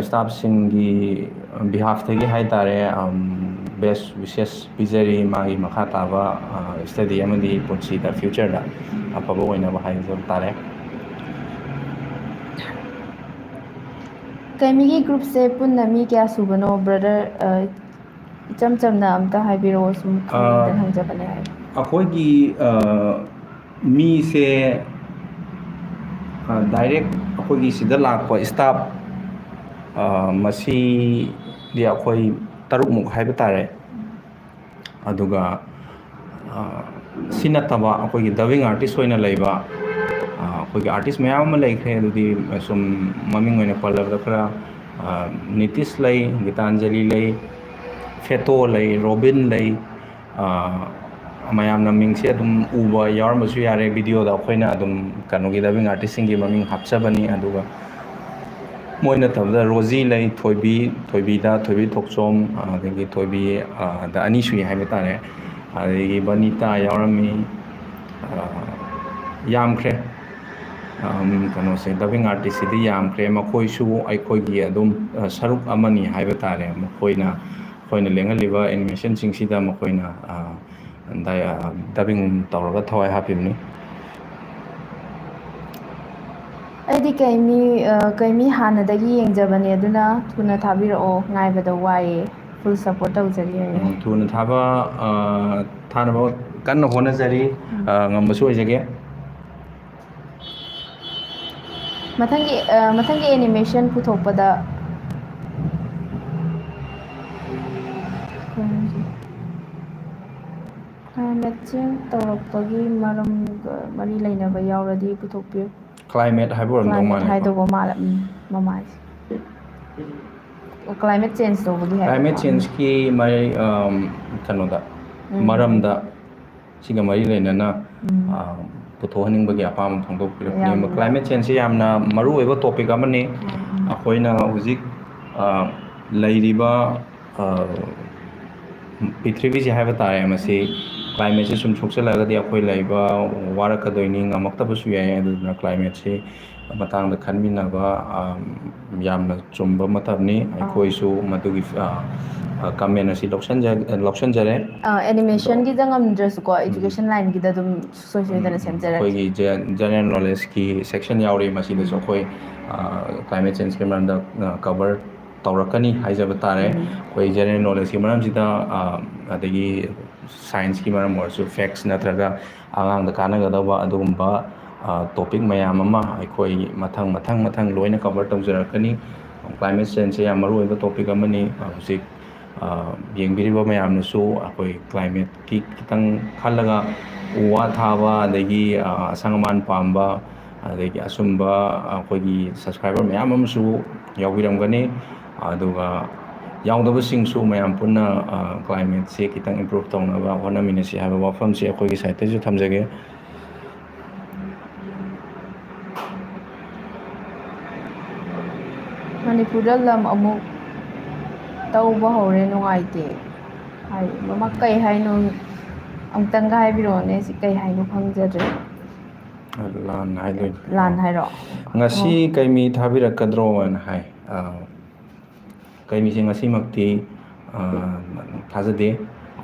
Speaker 2: ꯁ꯭ꯇꯥꯐꯁꯤꯡꯒꯤ ꯕꯤꯍꯥꯐꯇꯒꯤ ꯍꯥꯏꯇꯥꯔꯦ ꯕꯦꯁ ꯋꯤꯁꯦꯁ ꯄꯤꯖꯔꯤ ꯃꯥꯒꯤ ꯃꯈꯥ ꯇꯥꯕ ꯁ꯭ꯇꯗꯤ ꯑꯃꯗꯤ ꯄꯨꯟꯁꯤꯗ ꯐ꯭ꯌꯨꯆꯔꯗ ꯑꯐꯕ ꯑꯣꯏꯅꯕ ꯍꯥꯏꯖꯕ ꯇꯥꯔꯦ
Speaker 1: ꯀꯩꯃꯤꯒꯤ ꯒ꯭ꯔꯨꯞꯁꯦ ꯄꯨꯟꯅ ꯃꯤ ꯀꯌꯥ ꯁꯨꯕꯅꯣ ꯕ꯭ꯔꯗꯔ ꯏꯆꯝ ꯆꯝꯅ ꯑꯝꯇ ꯍꯥꯏꯕꯤꯔꯛꯑꯣ ꯁꯨꯝ ꯈꯪꯅꯤꯡꯗꯅ ꯍꯪꯖꯕꯅꯦ ꯍꯥꯏ
Speaker 2: ꯑꯩꯈꯣꯏꯒꯤ ꯃꯤꯁꯦ ꯗꯥꯏꯔꯦꯛ ꯑꯩꯈꯣꯏꯒꯤ ꯁꯤꯗ ꯂꯥꯛꯄ ꯁ꯭ꯇꯥꯐ ꯃꯁꯤꯗꯤ ꯑꯩꯈꯣꯏ 3ꯃꯨꯛ ꯍꯥꯏꯕ ꯇꯥꯔꯦ ꯑꯗꯨꯒ ꯁꯤ ꯅꯠꯇꯕ ꯑꯩꯈꯣꯏꯒꯤ ꯗꯕꯤꯡ ꯑꯥꯔꯇꯤꯁ ꯑꯣꯏꯅ ꯂꯩꯕ ꯑꯩꯈꯣꯏꯒꯤ ꯑꯥꯔꯇꯤꯁ ꯃꯌꯥꯝ ꯑꯃ ꯂꯩꯈ꯭ꯔꯦ ꯑꯗꯨꯗꯤ ꯁꯨꯝ ꯃꯃꯤꯡ ꯑꯣꯏꯅ ꯄꯜꯂꯕꯗ ꯈꯔ ꯅꯤꯇꯤꯁ ꯂꯩ ꯒꯤꯇꯥꯟꯖꯂꯤ ꯂꯩ ꯐꯦꯇꯣ ꯂꯩ ꯔꯣꯕꯤꯟ ꯂꯩ ꯃꯌꯥꯝꯅ ꯃꯤꯡꯁꯦ ꯑꯗꯨꯝ ꯎꯕ ꯌꯥꯎꯔꯝꯕꯁꯨ ꯌꯥꯔꯦ ꯚꯤꯗꯤꯑꯣꯗ ꯑꯩꯈꯣꯏꯅ ꯑꯗꯨꯝ ꯀꯩꯅꯣꯒꯤ ꯗꯕꯤꯡ ꯑꯥꯔꯇꯤꯁꯁꯤꯡꯒꯤ ꯃꯃꯤꯡ ꯍꯥꯞꯆꯕꯅꯤ ꯑꯗꯨꯒ ꯃꯣꯏ ꯅꯠꯇꯕꯗ ꯔꯣꯖꯤ ꯂꯩ ꯊꯣꯏꯕꯤꯗ ꯊꯣꯏꯕꯤ ꯊꯣꯛꯆꯣꯝ ꯑꯗꯒꯤ ꯊꯣꯏꯕꯤ ꯗ ꯑꯅꯤꯁꯨꯏ ꯍꯥꯏꯕ ꯇꯥꯔꯦ ꯑꯗꯒꯤ ꯕꯅꯤꯇꯥ ꯌꯥꯎꯔꯝꯃꯤ ꯌꯥꯝꯈ꯭ꯔꯦ ꯀꯩꯅꯣꯁꯦ ꯗꯕꯤꯡ ꯑꯥꯔꯇꯤꯁꯁꯤꯗꯤ ꯌꯥꯝꯈ꯭ꯔꯦ ꯃꯈꯣꯏꯁꯨ ꯑꯩꯈꯣꯏꯒꯤ ꯑꯗꯨꯝ ꯁꯔꯨꯛ ꯑꯃꯅꯤ ꯍꯥꯏꯕ ꯇꯥꯔꯦ ꯑꯩꯈꯣꯏꯅ ꯂꯦꯡꯍꯜꯂꯤꯕ ꯑꯦꯅꯤꯃꯦꯁꯟꯁꯤꯡꯁꯤꯗ ꯃꯈꯣꯏꯅ ꯗꯕꯤꯡ ꯇꯧꯔꯒ ꯊꯋꯥꯏ ꯍꯥꯞꯄꯤꯕꯅꯤ
Speaker 1: ꯑꯩꯗꯤ ꯀꯩꯃꯤ ꯍꯥꯟꯅꯗꯒꯤ ꯌꯦꯡꯖꯕꯅꯦ ꯑꯗꯨꯅ ꯊꯨꯅ ꯊꯥꯕꯤꯔꯛꯑꯣ ꯉꯥꯏꯕꯗ ꯋꯥꯏꯑꯦ ꯐꯨꯜ ꯁꯄꯣꯔꯠ ꯇꯧꯖꯔꯤ
Speaker 2: ꯊꯨꯅ ꯊꯥꯅꯕ ꯀꯟꯅ ꯍꯣꯠꯅꯖꯔꯤ ꯉꯝꯕꯁꯨ ꯑꯣꯏꯖꯒꯦ
Speaker 1: ꯃꯊꯪꯒꯤ ꯑꯦꯅꯤꯃꯦꯁꯟ ꯄꯨꯊꯣꯛꯄꯗ ꯀ꯭ꯂꯥꯏꯃꯦꯠ ꯆꯦꯟꯖ ꯇꯧꯔꯛꯄꯒꯤ ꯃꯔꯝꯒ ꯃꯔꯤ ꯂꯩꯅꯕ ꯌꯥꯎꯔꯗꯤ ꯄꯨꯊꯣꯛꯄꯤꯌꯨ
Speaker 2: ꯀ꯭ꯂꯥꯏꯃꯦꯠ ꯍꯥꯏꯕ ꯑꯣꯏꯔꯝꯗꯧ
Speaker 1: ꯀ꯭ꯂꯥꯏꯃꯦꯠ
Speaker 2: ꯃꯥꯜꯂꯦꯀꯣ
Speaker 1: ꯍꯥꯏꯗꯧꯕ ꯃꯥꯜꯂꯦ ꯃꯃꯥꯏꯁꯦ ꯀ꯭ꯂꯥꯏꯃꯦꯠ ꯆꯦꯟꯖ ꯇꯧꯕꯒꯤ
Speaker 2: ꯀ꯭ꯂꯥꯏꯃꯦꯠ
Speaker 1: ꯍꯥꯏꯕꯀꯣ
Speaker 2: ꯆꯦꯟꯖꯀꯤ ꯀꯩꯅꯣꯗ ꯃꯔꯝꯗ ꯁꯤꯒ ꯃꯔꯤ ꯂꯩꯅꯅ ꯄꯨꯊꯣꯛꯍꯟꯅꯤꯡꯕꯒꯤ ꯑꯄꯥꯝꯕ ꯐꯣꯡꯗꯣꯛꯄꯤꯔꯛꯄꯅꯤ ꯀ꯭ꯂꯥꯏꯃꯦꯠ ꯆꯦꯟꯖꯁꯤ ꯌꯥꯝꯅ ꯃꯔꯨꯑꯣꯏꯕ ꯇꯣꯄꯤꯛ ꯑꯃꯅꯤ ꯑꯩꯈꯣꯏꯅ ꯍꯧꯖꯤꯛ ꯂꯩꯔꯤꯕ ꯄ꯭ꯔꯤꯊꯤꯕꯤꯁꯤ ꯍꯥꯏꯕ ꯇꯥꯔꯦ ꯃꯁꯤ ꯀ꯭ꯂꯥꯏꯃꯦꯠꯁꯤ ꯁꯨꯝ ꯁꯣꯛꯆꯜꯂꯒꯗꯤ ꯑꯩꯈꯣꯏ ꯂꯩꯕ ꯋꯥꯔꯛꯀꯗꯣꯏꯅꯤ ꯉꯝꯃꯛꯇꯕꯁꯨ ꯌꯥꯏ ꯑꯗꯨꯗꯨꯅ ꯀ꯭ꯂꯥꯏꯃꯦꯠꯁꯤ ꯃꯇꯥꯡꯗ ꯈꯟꯃꯤꯟꯅꯕ ꯌꯥꯝꯅ ꯆꯨꯝꯕ ꯃꯇꯝꯅꯤ ꯑꯩꯈꯣꯏꯁꯨ ꯃꯗꯨꯒꯤ ꯀꯃꯦꯟ ꯑꯁꯤ ꯂꯧꯁꯤꯟꯖꯔꯦ ꯑꯗꯣ
Speaker 1: ꯑꯦꯅꯤꯃꯦꯁꯟꯒꯤꯗ ꯉꯝꯗ꯭ꯔꯁꯨꯀꯣ ꯏꯖꯨꯀꯦꯁꯟ ꯂꯥꯏꯟꯒꯤꯗ ꯑꯗꯨꯝ ꯁꯨꯡꯁꯣꯏ ꯁꯣꯏꯗꯅ ꯁꯦꯝꯖꯔꯛꯀꯦ
Speaker 2: ꯑꯩꯈꯣꯏꯒꯤ ꯖꯦꯅꯔꯦꯜ ꯅꯣꯂꯦꯖꯀꯤ ꯁꯦꯛꯁꯟ ꯌꯥꯎꯔꯤ ꯃꯁꯤꯗꯁꯨ ꯑꯩꯈꯣই ꯀ꯭ꯂꯥꯏꯃꯦꯠ ꯆꯦꯟꯖꯀꯤ ꯃꯔꯝꯗ ꯀꯕꯔ ꯇꯧꯔꯛꯀꯅꯤ ꯍꯥꯏꯖꯕ ꯇꯥꯔꯦ ꯑꯩꯈꯣꯏ ꯖꯦꯅꯔꯦꯜ ꯅꯣꯂꯦꯖꯀꯤ ꯃꯔꯝꯁꯤꯗ ꯑꯗꯒꯤ ꯁꯥꯏꯟꯁꯀꯤ ꯃꯔꯝ ꯑꯣꯏꯔꯁꯨ ꯐꯦꯛꯁ ꯅꯠꯇ꯭ꯔꯒ ꯑꯉꯥꯡꯗ ꯀꯥꯟꯅꯒꯗꯕ ꯑꯗꯨꯒꯨꯝꯕ ꯇꯣꯄꯤꯛ ꯃꯌꯥꯝ ꯑꯃ ꯑꯩꯈꯣꯏ ꯃꯊꯪ ꯂꯣꯏꯅ ꯀꯕꯔ ꯇꯧꯖꯔꯛꯀꯅꯤ ꯀ꯭ꯂꯥꯏꯃꯦꯠ ꯆꯦꯟꯖꯁꯦ ꯌꯥꯝ ꯃꯔꯨꯑꯣꯏꯕ ꯇꯣꯄꯤꯛ ꯑꯃꯅꯤ ꯍꯧꯖꯤꯛ ꯌꯦꯡꯕꯤꯔꯤꯕ ꯃꯌꯥꯝꯅꯁꯨ ꯑꯩꯈꯣꯏ ꯀ꯭ꯂꯥꯏꯃꯦꯠꯀꯤ ꯈꯤꯇꯪ ꯈꯜꯂꯒ ꯎ ꯋꯥ ꯊꯥꯕ ꯑꯗꯒꯤ ꯑꯁꯪ ꯑꯃꯥꯟ ꯄꯥꯝꯕ ꯑꯗꯒꯤ ꯑꯁꯨꯝꯕ ꯑꯩꯈꯣꯏꯒꯤ ꯁꯕꯁꯀ꯭ꯔꯥꯏꯕꯔ ꯃꯌꯥꯝ ꯑꯃꯁꯨ ꯌꯥꯎꯕꯤꯔꯝꯒꯅꯤ ꯑꯗꯨꯒ ꯌꯥꯎꯗꯕꯁꯤꯡꯁꯨ ꯃꯌꯥꯝ ꯄꯨꯟꯅ ꯀ꯭ꯂꯥꯏꯃꯦꯠꯁꯦ ꯈꯤꯇꯪ ꯏꯝꯄ꯭ꯔꯨꯞ ꯇꯧꯅꯕ ꯍꯣꯠꯅꯃꯤꯟꯅꯁꯤ ꯍꯥꯏꯕ ꯋꯥꯐꯝꯁꯤ ꯑꯩꯈꯣꯏꯒꯤ ꯁꯥꯏꯠꯇꯩꯁꯨ ꯊꯝꯖꯒꯦ
Speaker 1: ꯃꯅꯤꯄꯨꯔꯗ ꯂꯝ ꯑꯃꯨꯛ ꯇꯧꯕ ꯍꯧꯔꯦ ꯅꯨꯡꯉꯥꯏꯇꯦ ꯍꯥꯏ ꯃꯃꯥ ꯀꯩ ꯍꯥꯏꯅꯣ ꯑꯃꯨꯛꯇꯪꯒ ꯍꯥꯏꯕꯤꯔꯛꯑꯣꯅꯦ ꯁꯤ ꯀꯩ ꯍꯥꯏꯅꯣ ꯈꯪꯖꯗ꯭ꯔꯦ
Speaker 2: ꯂꯥꯟ ꯍꯥꯏꯗꯣꯏꯅꯤ
Speaker 1: ꯂꯥꯟ ꯍꯥꯏꯔꯣ
Speaker 2: ꯉꯁꯤ ꯀꯩꯃꯤ ꯊꯥꯕꯤꯔꯛꯀꯗ꯭ꯔꯣꯅ ꯍꯥꯏ ꯀꯩꯃꯤꯁꯦ ꯉꯁꯤꯃꯛꯇꯤ ꯊꯥꯖꯗꯦ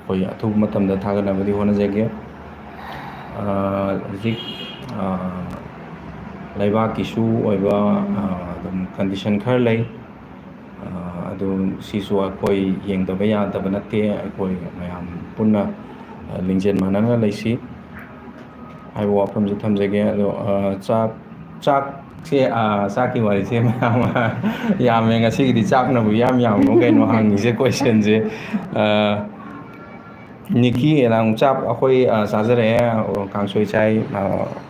Speaker 2: ꯑꯩꯈꯣꯏ ꯑꯊꯨꯕ ꯃꯇꯝꯗ ꯊꯥꯒꯠꯅꯕꯗꯤ ꯍꯣꯠꯅꯖꯒꯦ ꯍꯧꯖꯤꯛ ꯂꯩꯕꯥꯛꯀꯤꯁꯨ ꯑꯣꯏꯕ ꯑꯗꯨꯝ ꯀꯟꯗꯤꯁꯟ ꯈꯔ ꯂꯩ ꯑꯗꯨ ꯁꯤꯁꯨ ꯑꯩꯈꯣꯏ ꯌꯦꯡꯗꯕ ꯌꯥꯗꯕ ꯅꯠꯇꯦ ꯑꯩꯈꯣই ꯃꯌꯥꯝ ꯄꯨꯟꯅ ꯂꯤꯡꯖꯦꯜ ꯃꯥꯟꯅꯅ ꯂꯩꯁꯤ ꯍꯥꯏꯕ ꯋꯥꯐꯝꯁꯤ ꯊꯝꯖꯒꯦ ꯑꯗꯣ ꯆꯥꯛꯁꯦ ꯆꯥꯛꯀꯤ ꯋꯥꯔꯤꯁꯦ ꯃꯌꯥꯝ ꯌꯥꯝꯃꯦ ꯉꯁꯤꯒꯤꯗꯤ ꯆꯥꯛꯅꯕꯨ ꯌꯥꯝꯃꯣ ꯀꯩꯅꯣ ꯍꯪꯉꯤꯁꯦ ꯀꯣꯏꯁꯟꯁꯦ ꯅꯤꯀꯤ ꯑꯦꯂꯥꯡ ꯆꯥꯛ ꯑꯩꯈꯣꯏ ꯆꯥꯖꯔꯛꯑꯦ ꯀꯥꯡꯁꯣꯏ ꯆꯥꯏ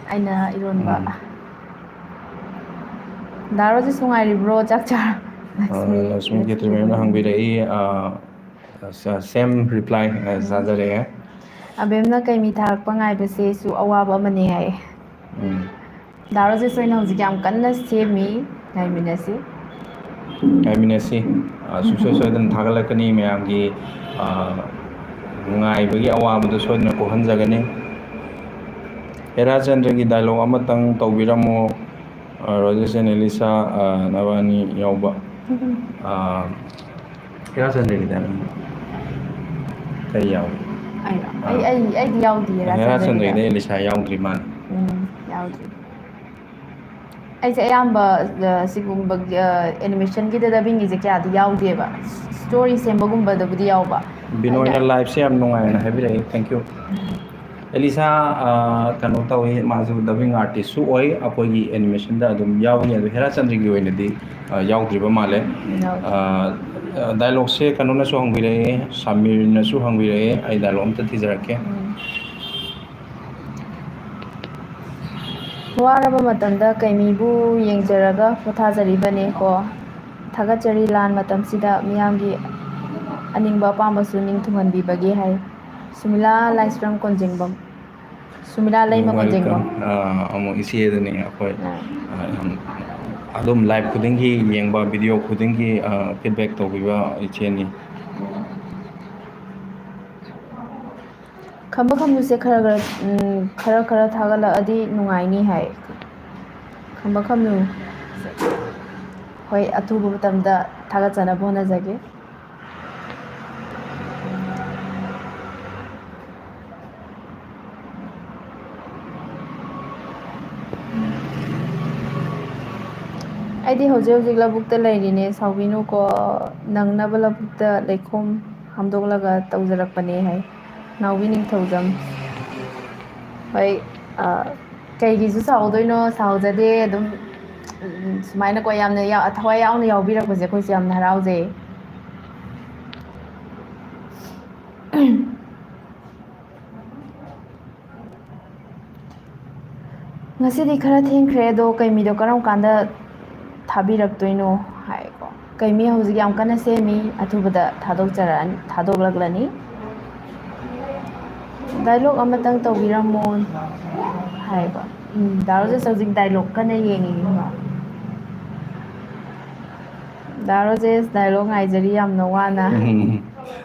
Speaker 1: ꯑꯩꯅ ꯏꯔꯣꯟꯕ ꯗꯥꯔꯣꯁꯦ ꯅꯨꯡꯉꯥꯏꯔꯤꯕ꯭ꯔꯣ ꯆꯥꯛ ꯆꯥꯔ
Speaker 2: ꯂꯛꯁꯃꯤ ꯈꯦꯇ꯭ꯔꯤ ꯃꯌꯥꯝꯅ ꯍꯪꯕꯤꯔꯛꯏ ꯁꯦꯝ ꯔꯤꯄ꯭ꯂꯥꯏ ꯆꯥꯖꯔꯛꯑꯦ
Speaker 1: ꯑꯕꯦꯝꯅ ꯀꯩꯃꯤ ꯊꯥꯔꯛꯄ ꯉꯥꯏꯕꯁꯦꯁꯨ ꯑꯋꯥꯕ ꯑꯃꯅꯦ ꯍꯥꯏꯌꯦ ꯗꯥꯔꯣꯖꯦꯁ ꯑꯣꯏꯅ ꯍꯧꯖꯤꯛ ꯌꯥꯝ ꯀꯟꯅ ꯁꯦꯝꯃꯤ ꯉꯥꯏꯃꯤꯟꯅꯁꯤ
Speaker 2: ꯉꯥꯏꯃꯤꯟꯅꯁꯤ ꯁꯨꯡꯁꯣꯏ ꯁꯣꯏꯗꯅ ꯊꯥꯒꯠꯂꯛꯀꯅꯤ ꯃꯌꯥꯝꯒꯤ ꯅꯨꯡꯉꯥꯏꯕꯒꯤ ꯑꯋꯥꯕꯗꯣ ꯁꯣꯏꯗꯅ ꯀꯣꯛꯍꯟꯖꯒꯅꯤ ꯍꯦꯔꯥꯆꯟꯗ꯭ꯔꯒꯤ ꯗꯥꯏꯂꯣꯛ ꯑꯃꯇꯪ ꯇꯧꯕꯤꯔꯝꯃꯣ ꯔꯣꯖꯦꯁ ꯑꯦꯟ ꯑꯦꯂꯤꯁꯥ ꯅꯕꯥꯅꯤ ꯌꯥꯎꯕ ꯍꯦꯔꯥꯆꯟꯗ꯭ꯔꯒꯤ ꯗꯥꯏꯂꯣꯛ ꯀꯔꯤ ꯌꯥꯎꯏ
Speaker 1: ꯑꯩꯗꯤ ꯌꯥꯎꯗꯤꯌꯦ ꯔꯥꯖꯆꯟꯗ꯭ꯔꯒꯤꯗ
Speaker 2: ꯍꯦꯔꯥꯆꯟꯗ꯭ꯔꯒꯤꯗ ꯑꯦꯂꯤꯁꯥ ꯌꯥꯎꯗ꯭ꯔꯤ ꯃꯥꯜꯂꯦ
Speaker 1: ꯌꯥꯎꯗ꯭ꯔꯤ ꯑꯩꯁꯦ ꯑꯌꯥꯝꯕ ꯁꯤꯒꯨꯝꯕ ꯑꯦꯅꯤꯃꯦꯁꯟꯒꯤꯗ ꯗꯕꯤꯡꯒꯤꯁꯦ ꯀꯌꯥꯗꯤ ꯌꯥꯎꯗꯦꯕ ꯁ꯭ꯇꯣꯔꯤ ꯁꯦꯝꯕꯒꯨꯝꯕꯗꯕꯨꯗꯤ ꯌꯥꯎꯕ
Speaker 2: ꯕꯤꯅꯣꯏꯅ ꯂꯥꯏꯐꯁꯦ ꯌꯥꯝ ꯅꯨꯡꯉꯥꯏꯅ ꯍꯥꯏꯕꯤꯔꯛꯏ ꯊꯦꯡꯛ ꯌꯨ ꯑꯦꯂꯤꯁꯥ ꯀꯩꯅꯣ ꯇꯧꯋꯤ ꯃꯥꯁꯨ ꯗꯕꯤꯡ ꯑꯥꯔꯇꯤꯁꯁꯨ ꯑꯣꯏ ꯑꯩꯈꯣꯏꯒꯤ ꯑꯦꯅꯤꯃꯦꯁꯟꯗ ꯑꯗꯨꯝ ꯌꯥꯎꯏ ꯑꯗꯣ ꯍꯦꯔꯥꯆꯟꯗ꯭ꯔꯒꯤ ꯑꯣꯏꯅꯗꯤ ꯌꯥꯎꯗ꯭ꯔꯤꯕ ꯃꯥꯜꯂꯦ ꯗꯥꯏꯂꯣꯛꯁꯦ ꯀꯩꯅꯣꯅꯁꯨ ꯍꯪꯕꯤꯔꯛꯑꯦ ꯁꯃꯤꯔꯅꯁꯨ ꯍꯪꯕꯤꯔꯛꯑꯦ ꯑꯩ ꯗꯥꯏꯂꯣꯛ ꯑꯝꯇ ꯊꯤꯖꯔꯛꯀꯦ
Speaker 1: ꯋꯥꯔꯕ ꯃꯇꯝꯗ ꯀꯩꯃꯤꯕꯨ ꯌꯦꯡꯖꯔꯒ ꯄꯣꯊꯥꯖꯔꯤꯕꯅꯦ ꯀꯣ ꯊꯥꯒꯠꯆꯔꯤ ꯂꯥꯟ ꯃꯇꯝꯁꯤꯗ ꯃꯤꯌꯥꯝꯒꯤ ꯑꯅꯤꯡꯕ ꯑꯄꯥꯝꯕꯁꯨ ꯅꯤꯡꯊꯨꯡꯍꯟꯕꯤꯕꯒꯦ ꯍꯥꯏ ꯁꯨꯃꯤꯂꯥ ꯂꯥꯏꯁ꯭ꯔꯝ ꯀꯣꯟꯖꯦꯡꯕꯝ ꯁꯨꯃꯤꯂꯥ ꯂꯩꯃ
Speaker 2: ꯋꯦꯜꯀꯝ
Speaker 1: ꯀꯣꯟꯖꯦꯡꯕꯝ
Speaker 2: ꯑꯃꯨꯛ ꯏꯆꯦꯗꯨꯅꯤ ꯑꯩꯈꯣꯏ ꯌꯥꯝ ꯑꯗꯨꯝ ꯂꯥꯏꯚ ꯈꯨꯗꯤꯡꯒꯤ ꯌꯦꯡꯕ ꯚꯤꯗꯤꯑꯣ ꯈꯨꯗꯤꯡꯒꯤ ꯐꯤꯗꯕꯦꯛ ꯇꯧꯕꯤꯕ ꯏꯆꯦꯅꯤ
Speaker 1: ꯈꯝꯕ ꯈꯝꯕꯨꯁꯦ ꯈꯔ ꯊꯥꯒꯠꯂꯛꯑꯗꯤ ꯅꯨꯡꯉꯥꯏꯅꯤ ꯍꯥꯏ ꯈꯝꯕ ꯈꯝꯅꯨ ꯍꯣꯏ ꯑꯊꯨꯕ ꯃꯇꯝꯗ ꯊꯥꯒꯠꯆꯅꯕ ꯍꯣꯠꯅꯖꯒꯦ ꯑꯩꯗꯤ ꯍꯧꯖꯤꯛ ꯂꯧꯕꯨꯛꯇ ꯂꯩꯔꯤꯅꯦ ꯁꯥꯎꯕꯤꯅꯨꯀꯣ ꯅꯪꯅꯕ ꯂꯧꯕꯨꯛꯇ ꯂꯩꯈꯣꯝ ꯍꯥꯝꯗꯣꯛꯂꯒ ꯇꯧꯖꯔꯛꯄꯅꯦ ꯍꯥꯏ ꯅꯥꯎꯕꯤ ꯅꯤꯡꯊꯧꯖꯝ ꯍꯣꯏ ꯀꯩꯒꯤꯁꯨ ꯁꯥꯎꯗꯣꯏꯅꯣ ꯁꯥꯎꯖꯗꯦ ꯑꯗꯨꯝ ꯁꯨꯃꯥꯏꯅꯀꯣ ꯌꯥꯝꯅ ꯊꯋꯥꯏ ꯌꯥꯎꯅ ꯌꯥꯎꯕꯤꯔꯛꯄꯁꯦ ꯑꯩꯈꯣꯏꯁꯨ ꯌꯥꯝꯅ ꯍꯔꯥꯎꯖꯩ ꯉꯁꯤꯗꯤ ꯈꯔ ꯊꯦꯡꯈ꯭ꯔꯦ ꯑꯗꯣ ꯀꯩꯃꯤꯗꯣ ꯀꯔꯝ ꯀꯥꯟꯗ ꯊꯥꯕꯤꯔꯛꯇꯣꯏꯅꯣ ꯍꯥꯏꯀꯣ ꯀꯩꯃꯤ ꯍꯧꯖꯤꯛ ꯌꯥꯝ ꯀꯟꯅ ꯁꯦꯝꯃꯤ ꯑꯊꯨꯕꯗ ꯊꯥꯗꯣꯛꯂꯛꯂꯅꯤ ꯗꯥꯏꯂꯣꯛ ꯑꯃꯇꯪ ꯇꯧꯕꯤꯔꯝꯃꯣ ꯍꯥꯏꯀꯣ ꯗꯥ ꯔꯣꯖꯦꯁ ꯍꯧꯖꯤꯛ ꯗꯥꯏꯂꯣꯛ ꯀꯟꯅ ꯌꯦꯡꯉꯤ ꯗꯥ ꯔꯣꯖꯦꯁ ꯗꯥꯏꯂꯣꯛ ꯉꯥꯏꯖꯔꯤ ꯌꯥꯝꯅ ꯋꯥꯅ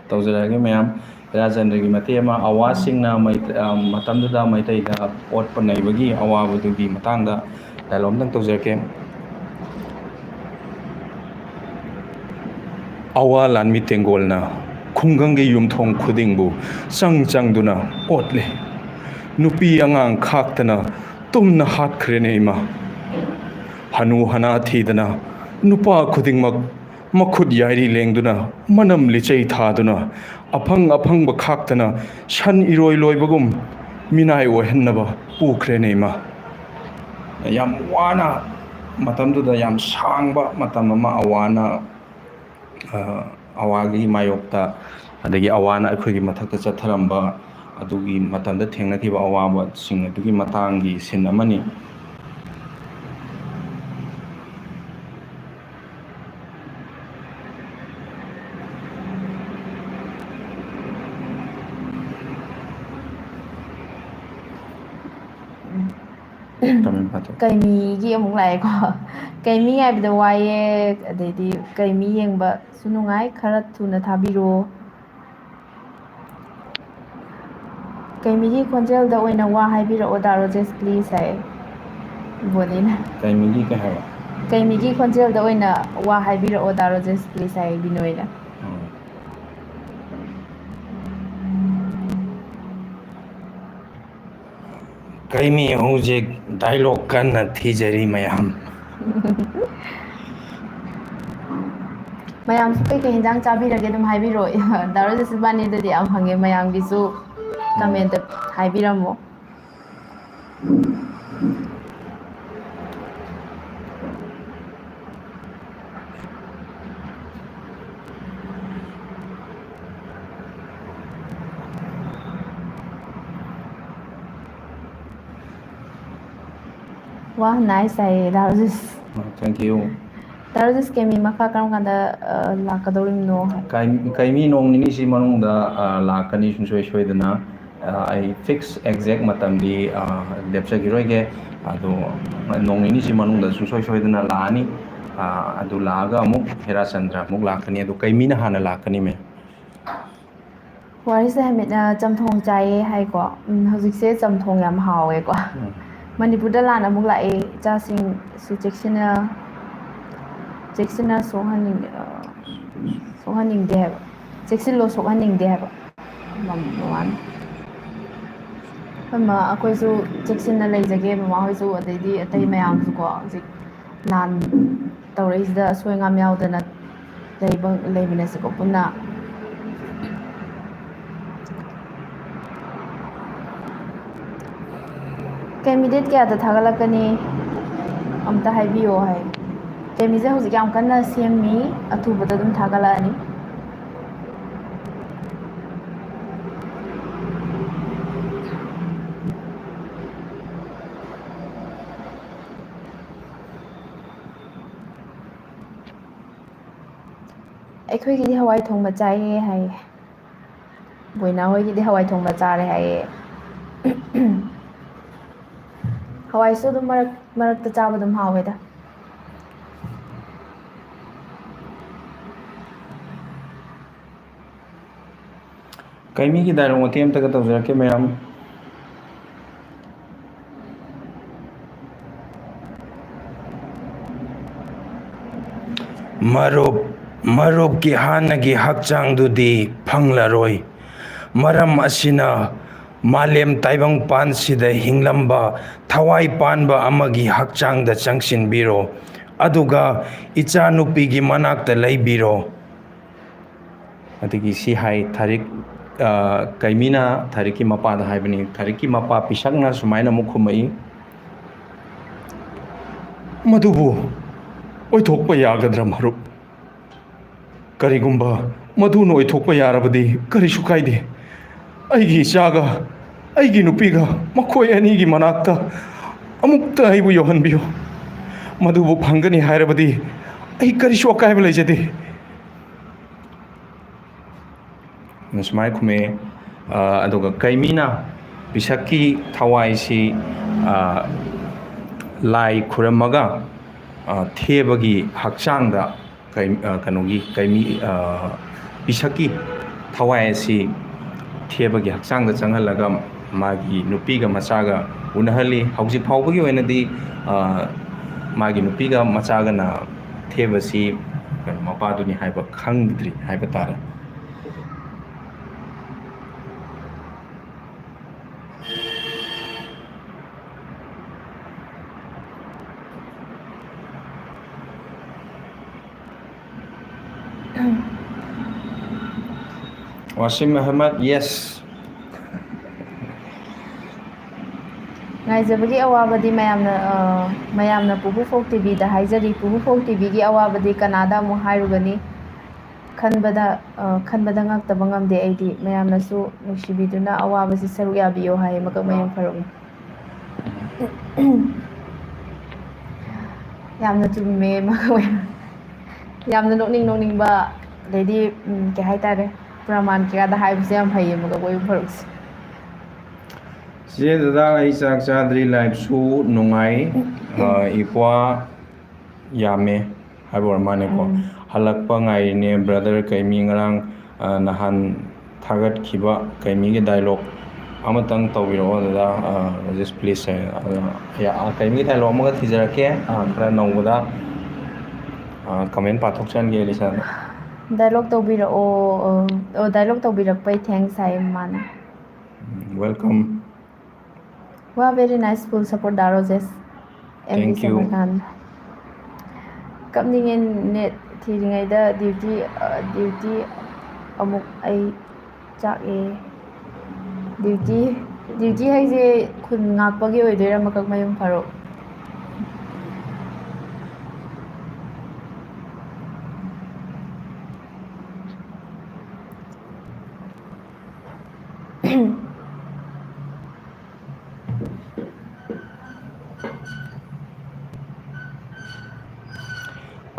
Speaker 2: ꯇꯧꯖꯔꯛꯑꯒꯦ ꯃꯌꯥꯝ ꯍꯦꯔꯥꯆꯟꯗ꯭ꯔꯒꯤ ꯃꯇꯦꯛ ꯑꯃ ꯑꯋꯥꯁꯤꯡꯅ ꯃꯇꯝꯗꯨꯗ ꯃꯩꯇꯩꯗ ꯑꯣꯠꯄ ꯅꯩꯕꯒꯤ ꯑꯋꯥꯕꯗꯨꯒꯤ ꯃꯇꯥꯡꯗ ꯗꯥꯏꯂꯣꯛ ꯑꯃꯇꯪ ꯇꯧꯖꯔꯛꯀꯦ ꯑꯋꯥ ꯂꯥꯟꯃꯤ ꯇꯦꯡꯒꯣꯜꯅ ꯈꯨꯡꯒꯪꯒꯤ ꯌꯨꯝꯊꯣꯡ ꯈꯨꯗꯤꯡꯕꯨ ꯆꯪꯗꯨꯅ ꯑꯣꯠꯂꯤ ꯅꯨꯄꯤ ꯑꯉꯥꯡ ꯈꯥꯛꯇꯅ ꯇꯨꯝꯅ ꯍꯥꯠꯈ꯭ꯔꯦꯅꯦ ꯏꯃꯥ ꯍꯅꯨ ꯍꯅꯥ ꯊꯤꯗꯅ ꯅꯨꯄꯥ ꯈꯨꯗꯤꯡꯃꯛ ꯃꯈꯨꯠ ꯌꯥꯏꯔꯤ ꯂꯦꯡꯗꯨꯅ ꯃꯅꯝ ꯂꯤꯆꯩ ꯊꯥꯗꯨꯅ ꯑꯐꯪꯕ ꯈꯥꯛꯇꯅ ꯁꯟ ꯏꯔꯣꯏ ꯂꯣꯏꯕꯒꯨꯝ ꯃꯤꯅꯥꯏ ꯑꯣꯏꯍꯟꯅꯕ ꯄꯨꯈ꯭ꯔꯦꯅꯦ ꯏꯃꯥ ꯌꯥꯝ ꯋꯥꯅ ꯃꯇꯝꯗꯨꯗ ꯌꯥꯝ ꯁꯥꯡꯕ ꯃꯇꯝ ꯑꯃ ꯑꯋꯥꯒꯤ ꯃꯥꯌꯣꯛꯇ ꯑꯗꯒꯤ ꯑꯋꯥꯅ ꯑꯩꯈꯣꯏꯒꯤ ꯃꯊꯛꯇ ꯆꯠꯊꯔꯝꯕ ꯑꯗꯨꯒꯤ ꯃꯇꯝꯗ ꯊꯦꯡꯅꯈꯤꯕ ꯑꯋꯥꯕꯁꯤꯡ ꯑꯗꯨꯒꯤ ꯃꯇꯥꯡꯒꯤ ꯁꯤꯟ ꯑꯃꯅꯤ
Speaker 1: ꯀꯩꯃꯤꯒꯤ ꯑꯃꯨꯛ ꯂꯥꯛꯑꯦꯀꯣ ꯀꯩꯃꯤ ꯉꯥꯏꯕꯗ ꯋꯥꯏꯑꯦ ꯑꯗꯩꯗꯤ ꯀꯩꯃꯤ ꯌꯦꯡꯕꯁꯨ ꯅꯨꯡꯉꯥꯏ ꯈꯔ ꯊꯨꯅ ꯊꯥꯕꯤꯔꯛꯑꯣ ꯀꯩꯃꯤꯒꯤ ꯈꯣꯟꯖꯦꯜꯗ ꯑꯣꯏꯅ ꯋꯥ ꯍꯥꯏꯕꯤꯔꯛꯑꯣ ꯗꯥ ꯔꯣꯖꯦꯁ ꯄ꯭ꯂꯤꯖ ꯍꯥꯏ ꯕꯣꯅꯤꯅ
Speaker 2: ꯀꯩꯃꯤꯒꯤ ꯀꯩ ꯍꯥꯏꯕ
Speaker 1: ꯀꯩꯃꯤꯒꯤ ꯈꯣꯟꯖꯦꯜꯗ ꯑꯣꯏꯅ ꯋꯥ ꯍꯥꯏꯕꯤꯔꯛꯑꯣ ꯗꯥ ꯔꯣꯖꯦꯁ ꯄ꯭ꯂꯤꯖ ꯍꯥꯏ ꯕꯤꯅꯣꯏꯅ
Speaker 2: ꯀꯩꯃꯤ ꯍꯧꯖꯤꯛ ꯗꯥꯏꯂꯣꯛ ꯀꯟꯅ ꯊꯤꯖꯔꯤ ꯃꯌꯥꯝ
Speaker 1: ꯃꯌꯥꯝꯁꯨ ꯀꯩꯀꯩ ꯍꯦꯟꯖꯥꯡ ꯆꯥꯕꯤꯔꯒꯦ ꯑꯗꯨꯝ ꯍꯥꯏꯕꯤꯔꯛꯑꯣ ꯗꯥꯔꯣꯖꯦꯁ ꯏꯕꯥꯅꯤꯗꯗꯤ ꯌꯥꯝ ꯍꯪꯉꯦ ꯃꯌꯥꯝꯒꯤꯁꯨ ꯀꯃꯦꯟꯇ ꯍꯥꯏꯕꯤꯔꯝꯃꯣ ꯋꯥ ꯅꯥꯏꯁ ꯍꯥꯏꯌꯦ ꯗꯥꯔꯣꯖꯦꯁ
Speaker 2: ꯊꯦꯡꯛ ꯌꯨ
Speaker 1: ꯗꯥꯔꯣꯖꯦꯁ ꯀꯦꯃꯤ ꯃꯈꯥ ꯀꯔꯝ ꯀꯥꯟꯗ ꯂꯥꯛꯀꯗꯧꯔꯤꯕꯅꯣ
Speaker 2: ꯀꯩꯃꯤ ꯅꯣꯡ ꯅꯤꯅꯤꯁꯤ ꯃꯅꯨꯡꯗ ꯂꯥꯛꯀꯅꯤ ꯁꯨꯡꯁꯣꯏ ꯁꯣꯏꯗꯅ ꯑꯩ ꯐꯤꯛꯁ ꯑꯦꯛꯖꯦꯛ ꯃꯇꯝꯗꯤ ꯂꯦꯞꯆꯈꯤꯔꯣꯏꯒꯦ ꯑꯗꯣ ꯅꯣꯡ ꯅꯤꯅꯤꯁꯤ ꯃꯅꯨꯡꯗ ꯁꯨꯡꯁꯣꯏ ꯁꯣꯏꯗꯅ ꯂꯥꯛꯑꯅꯤ ꯑꯗꯨ ꯂꯥꯛꯑꯒ ꯑꯃꯨꯛ ꯍꯦꯔꯥꯆꯟꯗ꯭ꯔ ꯑꯃꯨꯛ ꯂꯥꯛꯀꯅꯤ ꯑꯗꯣ ꯀꯩꯃꯤꯅ ꯍꯥꯟꯅ ꯂꯥꯛꯀꯅꯤ ꯃꯦꯝ
Speaker 1: ꯋꯥꯔꯤꯁꯦ ꯍꯥꯏꯃꯤꯠ ꯆꯝꯊꯣꯡ ꯆꯥꯏꯌꯦ ꯍꯥꯏꯀꯣ ꯍꯧꯖꯤꯛꯁꯦ ꯆꯝꯊꯣꯡ ꯌꯥꯝ ꯍꯥꯎꯋꯦꯀꯣ ꯃꯅꯤꯄꯨꯔꯗ ꯂꯥꯟ ꯑꯃꯨꯛ ꯂꯥꯛꯑꯦ ꯏꯆꯥꯁꯤꯡꯁꯨ ꯆꯦꯛꯁꯤꯟꯅ ꯁꯣꯛꯍꯟꯅꯤꯡꯗꯦ ꯍꯥꯏꯕ ꯆꯦꯛꯁꯤꯜꯂꯣ ꯁꯣꯛꯍꯟꯅꯤꯡꯗꯦ ꯍꯥꯏꯕ ꯃꯃꯥꯅ ꯑꯩꯈꯣꯏꯁꯨ ꯆꯦꯛꯁꯤꯟꯅ ꯂꯩꯖꯒꯦ ꯃꯃꯥꯍꯣꯏꯁꯨ ꯑꯗꯩꯗꯤ ꯑꯇꯩ ꯃꯌꯥꯝꯁꯨꯀꯣ ꯍꯧꯖꯤꯛ ꯂꯥꯟ ꯇꯧꯔꯛꯏꯁꯤꯗ ꯑꯁꯣꯏ ꯑꯉꯥꯝ ꯌꯥꯎꯗꯅ ꯂꯩꯃꯤꯟꯅꯁꯤꯀꯣ ꯄꯨꯟꯅ ꯀꯦꯃꯤ ꯗꯦꯠ ꯀꯌꯥꯗ ꯊꯥꯒꯠꯂꯛꯀꯅꯤ ꯑꯝꯇ ꯍꯥꯏꯕꯤꯌꯣ ꯍꯥꯏ ꯀꯦꯃꯤꯁꯦ ꯍꯧꯖꯤꯛ ꯌꯥꯝ ꯀꯟꯅ ꯁꯦꯝꯃꯤ ꯑꯊꯨꯕꯗ ꯑꯗꯨꯝ ꯊꯥꯒꯠꯂꯛꯑꯅꯤ ꯑꯩꯈꯣꯏꯒꯤꯗꯤ ꯍꯋꯥꯏ ꯊꯣꯡꯕ ꯆꯥꯏꯌꯦ ꯍꯥꯏꯌꯦ ꯕꯣꯏꯅꯥ ꯍꯣꯏꯒꯤꯗꯤ ꯍꯋꯥꯏ ꯊꯣꯡꯕ ꯆꯥꯔꯦ ꯍꯥꯏꯌꯦ ꯍꯋꯥꯏꯁꯨ ꯑꯗꯨꯝ ꯃꯔꯛꯇ ꯆꯥꯕ ꯑꯗꯨꯝ ꯍꯥꯎꯋꯦꯗ
Speaker 2: ꯀꯩꯃꯤꯒꯤ ꯗꯥꯏꯂꯣꯛ ꯃꯇꯦꯛ ꯑꯃꯇꯒ ꯇꯧꯖꯔꯛꯀꯦ ꯃꯌꯥꯝ ꯃꯔꯨꯞꯀꯤ ꯍꯥꯟꯅꯒꯤ ꯍꯛꯆꯥꯡꯗꯨꯗꯤ ꯐꯪꯂꯔꯣꯏ ꯃꯔꯝ ꯑꯁꯤꯅ ꯃꯥꯂꯦꯝ ꯇꯥꯏꯕꯪꯄꯥꯟꯁꯤꯗ ꯍꯤꯡꯂꯝꯕ ꯊꯋꯥꯏ ꯄꯥꯟꯕ ꯑꯃꯒꯤ ꯍꯛꯆꯥꯡꯗ ꯆꯪꯁꯤꯟꯕꯤꯔꯣ ꯑꯗꯨꯒ ꯏꯆꯥꯅꯨꯄꯤꯒꯤ ꯃꯅꯥꯛꯇ ꯂꯩꯕꯤꯔꯣ ꯑꯗꯒꯤ ꯁꯤ ꯍꯥꯏ ꯊꯥꯔꯤꯛ ꯀꯩꯃꯤꯅ ꯊꯥꯔꯤꯛꯀꯤ ꯃꯄꯥꯗ ꯍꯥꯏꯕꯅꯤ ꯊꯥꯔꯤꯛꯀꯤ ꯃꯄꯥ ꯄꯤꯁꯛꯅ ꯁꯨꯃꯥꯏꯅ ꯑꯃꯨꯛ ꯈꯨꯝꯃꯛꯏ ꯃꯗꯨꯕꯨ ꯑꯣꯏꯊꯣꯛꯄ ꯌꯥꯒꯗ꯭ꯔꯥ ꯃꯔꯨꯞ ꯀꯔꯤꯒꯨꯝꯕ ꯃꯗꯨꯅ ꯑꯣꯏꯊꯣꯛꯄ ꯌꯥꯔꯕꯗꯤ ꯀꯔꯤꯁꯨ ꯀꯥꯏꯗꯦ ꯑꯩꯒꯤ ꯏꯆꯥꯒ ꯑꯩꯒꯤ ꯅꯨꯄꯤꯒ ꯃꯈꯣꯏ ꯑꯅꯤꯒꯤ ꯃꯅꯥꯛꯇ ꯑꯃꯨꯛꯇ ꯑꯩꯕꯨ ꯌꯧꯍꯟꯕꯤꯌꯨ ꯃꯗꯨꯕꯨ ꯐꯪꯒꯅꯤ ꯍꯥꯏꯔꯕꯗꯤ ꯑꯩ ꯀꯔꯤꯁꯨ ꯑꯀꯥꯏꯕ ꯂꯩꯖꯗꯦ ꯁꯨꯃꯥꯏꯅ ꯈꯨꯝꯃꯛꯑꯦ ꯑꯗꯨꯒ ꯀꯩꯃꯤꯅ ꯄꯤꯁꯛꯀꯤ ꯊꯋꯥꯏꯁꯤ ꯂꯥꯏ ꯈꯨꯔꯝꯃꯒ ꯊꯦꯕꯒꯤ ꯍꯛꯆꯥꯡꯗ ꯄꯤꯁꯛꯀꯤ ꯊꯋꯥꯏ ꯑꯁꯤ ꯊꯦꯕꯒꯤ ꯍꯛꯆꯥꯡꯗ ꯆꯪꯍꯜꯂꯒ ꯃꯥꯒꯤ ꯅꯨꯄꯤꯒ ꯃꯆꯥꯒ ꯎꯅꯍꯜꯂꯤ ꯍꯧꯖꯤꯛ ꯐꯥꯎꯕꯒꯤ ꯑꯣꯏꯅꯗꯤ ꯃꯥꯒꯤ ꯅꯨꯄꯤꯒ ꯃꯆꯥꯒꯅ ꯊꯦꯕꯁꯤ ꯃꯄꯥꯗꯨꯅꯤ ꯍꯥꯏꯕ ꯈꯪꯗ꯭ꯔꯤ ꯍꯥꯏꯕ ꯇꯥꯔꯦ Wasim Ahmad, yes.
Speaker 1: ꯉꯥꯏꯖꯕꯒꯤ ꯑꯋꯥꯕꯗꯤ ꯃꯌꯥꯝꯅ ꯄꯨꯕꯨ ꯐꯣꯛ ꯇꯤꯚꯤꯗ ꯍꯥꯏꯖꯔꯤ ꯄꯨꯕꯨ ꯐꯣꯛ ꯇꯤꯚꯤꯒꯤ ꯑꯋꯥꯕꯗꯤ ꯀꯅꯥꯗ ꯑꯃꯨꯛ ꯍꯥꯏꯔꯨꯒꯅꯤ ꯈꯟꯕꯗ ꯉꯛꯇꯕ ꯉꯝꯗꯦ ꯑꯩꯗꯤ ꯃꯌꯥꯝꯅꯁꯨ ꯅꯨꯡꯁꯤꯕꯤꯗꯨꯅ ꯑꯋꯥꯕꯁꯤ ꯁꯔꯨꯛ ꯌꯥꯕꯤꯌꯣ ꯍꯥꯏ ꯃꯀꯛꯃꯌꯨꯝ ꯐꯔꯨꯛꯅꯤ ꯌꯥꯝꯅ ꯆꯨꯝꯃꯦ ꯌꯥꯝꯅ ꯅꯣꯛꯅꯤꯡꯕ ꯑꯗꯩꯗꯤ ꯀꯩ ꯍꯥꯏꯇꯥꯔꯦ ꯄ꯭ꯔꯃꯥꯟ ꯀꯌꯥꯗ ꯍꯥꯏꯕꯁꯦ ꯌꯥꯝ ꯍꯩꯌꯦ ꯃꯀꯛꯃꯌꯨꯝ ꯐꯔꯨꯛꯁꯦ
Speaker 2: ꯆꯦ ꯗꯗꯥ ꯑꯩ ꯆꯥꯛ ꯆꯥꯗ꯭ꯔꯤ ꯂꯥꯏꯐꯁꯨ ꯅꯨꯡꯉꯥꯏ ꯏꯄ꯭ꯋꯥ ꯌꯥꯝꯃꯦ ꯍꯥꯏꯕ ꯑꯣꯏꯔ ꯃꯥꯜꯂꯦꯀꯣ ꯍꯜꯂꯛꯄ ꯉꯥꯏꯔꯤꯅꯦ ꯕ꯭ꯔꯗꯔ ꯀꯩꯃꯤ ꯉꯔꯥꯡ ꯅꯍꯥꯟ ꯊꯥꯒꯠꯈꯤꯕ ꯀꯩꯃꯤꯒꯤ ꯗꯥꯏꯂꯣꯛ ꯑꯃꯇꯪ ꯇꯧꯕꯤꯔꯛꯑꯣ ꯗꯗꯥ ꯖꯁ ꯄ꯭ꯂꯤꯖ ꯀꯩꯃꯤꯒꯤ ꯗꯥꯏꯂꯣꯛ ꯑꯃꯒ ꯊꯤꯖꯔꯛꯀꯦ ꯈꯔ ꯅꯧꯕꯗ ꯀꯃꯦꯟ ꯄꯥꯊꯣꯛꯆꯍꯟꯒꯦ ꯏꯂꯤꯁꯥꯗ
Speaker 1: ꯗꯥꯏꯂꯣꯛ ꯇꯧꯕꯤꯔꯛꯑꯣ ꯗꯥꯏꯂꯣꯛ ꯇꯧꯕꯤꯔꯛꯄꯩ ꯊꯦꯡꯛꯁ ꯍꯥꯏ ꯃꯥꯅ
Speaker 2: welcome
Speaker 1: Wow, very nice full support da Roses. MD
Speaker 2: Thank you.
Speaker 1: Samarkand. Kapningin net thiringayda duty amuk ay chake duty haise khun ngakpagi oidoira makak mayum pharo.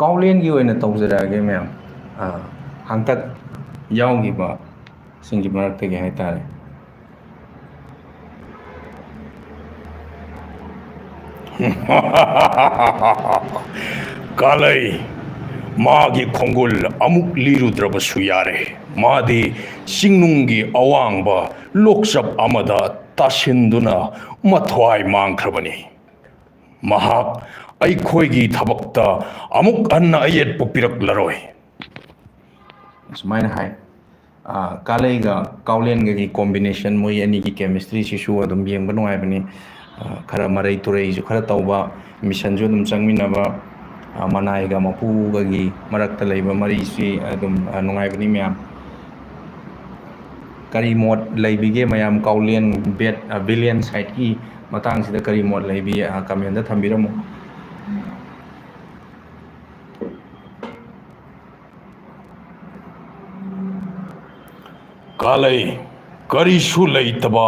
Speaker 2: ꯀꯥꯎꯂꯦꯟꯒꯤ ꯑꯣꯏꯅ ꯇꯧꯖꯔꯛꯑꯒꯦ ꯃꯌꯥꯝ ꯍꯟꯇꯛ ꯌꯥꯎꯈꯤꯕ ꯁꯤꯡꯒꯤ ꯃꯔꯛꯇꯒꯤ ꯍꯥꯏꯇꯥꯔꯦ
Speaker 3: ꯀꯥꯂꯩ ꯃꯥꯒꯤ ꯈꯣꯡꯒꯨꯜ ꯑꯃꯨꯛ ꯂꯤꯔꯨꯗ꯭ꯔꯕꯁꯨ ꯌꯥꯔꯦ ꯃꯥꯗꯤ ꯆꯤꯡꯅꯨꯡꯒꯤ ꯑꯋꯥꯡꯕ ꯂꯣꯛꯆꯞ ꯑꯃꯗ ꯇꯥꯁꯤꯟꯗꯨꯅ ꯃꯊ꯭ꯋꯥꯏ ꯃꯥꯡꯈ꯭ꯔꯕꯅꯤ ꯃꯍꯥꯛ ꯑꯩꯈꯣꯏꯒꯤ ꯊꯕꯛꯇ ꯑꯃꯨꯛ ꯍꯟꯅ ꯑꯌꯦꯠꯄ ꯄꯤꯔꯛꯂꯔꯣꯏ
Speaker 2: ꯁꯨꯃꯥꯏꯅ ꯍꯥꯏ ꯀꯥꯂꯩꯒ ꯀꯥꯎꯂꯦꯟꯒꯒꯤ ꯀꯣꯝꯕꯤꯅꯦꯁꯟ ꯃꯣꯏ ꯑꯅꯤꯒꯤ ꯀꯦꯃꯤꯁꯇ꯭ꯔꯤꯁꯤꯁꯨ ꯑꯗꯨꯝ ꯌꯦꯡꯕ ꯅꯨꯡꯉꯥꯏꯕꯅꯤ ꯈꯔ ꯃꯔꯩ ꯇꯨꯔꯩꯁꯨ ꯈꯔ ꯇꯧꯕ ꯃꯤꯁꯟꯁꯨ ꯑꯗꯨꯝ ꯆꯪꯃꯤꯟꯅꯕ ꯃꯅꯥꯏꯒ ꯃꯄꯨꯒꯒꯤ ꯃꯔꯛꯇ ꯂꯩꯕ ꯃꯔꯤꯁꯤ ꯑꯗꯨꯝ ꯅꯨꯡꯉꯥꯏꯕꯅꯤ ꯃꯌꯥꯝ ꯀꯔꯤ ꯃꯣꯠ ꯂꯩꯕꯤꯒꯦ ꯃꯌꯥꯝ ꯀꯥꯎꯂꯦꯟ ꯚꯤꯂꯤꯌꯟ ꯁꯥꯏꯠꯀꯤ ꯃꯇꯥꯡꯁꯤꯗ ꯀꯔꯤ ꯃꯣꯠ ꯂꯩꯕꯤ ꯀꯃꯦꯟꯗ ꯊꯝꯕꯤꯔꯝꯃꯨ
Speaker 3: ꯀꯥꯂꯩ ꯀꯔꯤꯁꯨ ꯂꯩꯇꯕ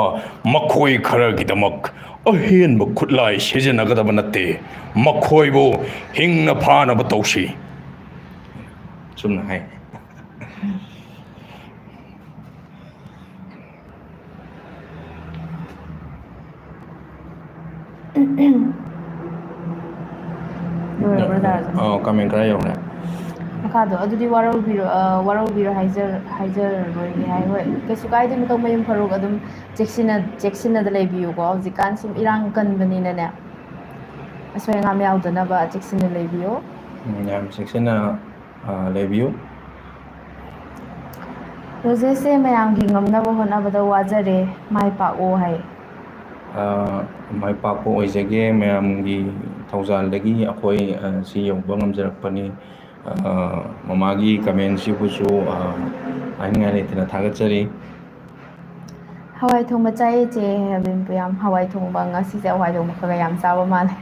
Speaker 3: ꯃꯈꯣꯏ ꯈꯔꯒꯤꯗꯃꯛ ꯑꯍꯦꯟꯕ ꯈꯨꯠꯂꯥꯏ ꯁꯤꯖꯤꯟꯅꯒꯗꯕ ꯅꯠꯇꯦ ꯃꯈꯣꯏꯕꯨ ꯍꯤꯡꯅ ꯐꯥꯅꯕ ꯇꯧꯁꯤ
Speaker 2: ꯆꯨꯝꯅ ꯍꯥꯏ ꯀꯃꯦꯟ ꯈꯔ ꯌꯧꯔꯦ
Speaker 1: ꯃꯈꯥꯗꯣ ꯑꯗꯨꯗꯤ ꯋꯥꯔꯧꯕꯤꯔꯣ ꯍꯥꯏꯖꯔꯔꯣꯏꯒꯦ ꯍꯥꯏ ꯍꯣꯏ ꯀꯩꯁꯨ ꯀꯥꯏꯗꯦ ꯃꯇꯧ ꯃꯌꯨꯝ ꯐꯔꯨꯛ ꯑꯗꯨꯝ ꯆꯦꯛꯁꯤꯟꯅꯗ ꯂꯩꯕꯤꯌꯨꯀꯣ ꯍꯧꯖꯤꯛꯀꯥꯟ ꯁꯨꯝ ꯏꯔꯥꯡ ꯀꯟꯕꯅꯤꯅꯅꯦ ꯑꯁꯣꯏ ꯑꯉꯥꯝ ꯌꯥꯎꯗꯅꯕ ꯆꯦꯛꯁꯤꯟꯅ ꯂꯩꯕꯤꯌꯣ
Speaker 2: ꯌꯥꯝ ꯆꯦꯛꯁꯤꯟꯅ ꯂꯩꯕꯤꯌꯨ
Speaker 1: ꯔꯣꯖꯦꯁꯁꯦ ꯃꯌꯥꯝꯒꯤ ꯉꯝꯅꯕ ꯍꯣꯠꯅꯕꯗ ꯋꯥꯖꯔꯦ ꯃꯥꯏ ꯄꯥꯛꯑꯣ ꯍꯥꯏ
Speaker 2: ꯃꯥꯏ ꯄꯥꯛꯄ ꯑꯣꯏꯖꯒꯦ ꯃꯌꯥꯝꯒꯤ ꯊꯧꯖꯥꯜꯗꯒꯤ ꯑꯩꯈꯣꯏ ꯁꯤ ꯌꯧꯕ ꯉꯝꯖꯔꯛꯄꯅꯤ ꯃꯃꯥꯒꯤ ꯀꯃꯦꯟꯁꯤꯕꯨꯁꯨ ꯍꯥꯏꯅꯤꯡꯉꯥꯏ ꯂꯩꯇꯅ ꯊꯥꯒꯠꯆꯔꯤ
Speaker 1: ꯍꯋꯥꯏ ꯊꯣꯡꯕ ꯆꯥꯏꯌꯦ ꯆꯦ ꯍꯦꯕꯤꯟꯄꯨ ꯌꯥꯝ ꯍꯋꯥꯏ ꯊꯣꯡꯕ ꯉꯁꯤꯁꯦ ꯍꯋꯥꯏ ꯊꯣꯡꯕ ꯈꯔ ꯌꯥꯝ ꯆꯥꯕ ꯃꯥꯜꯂꯦ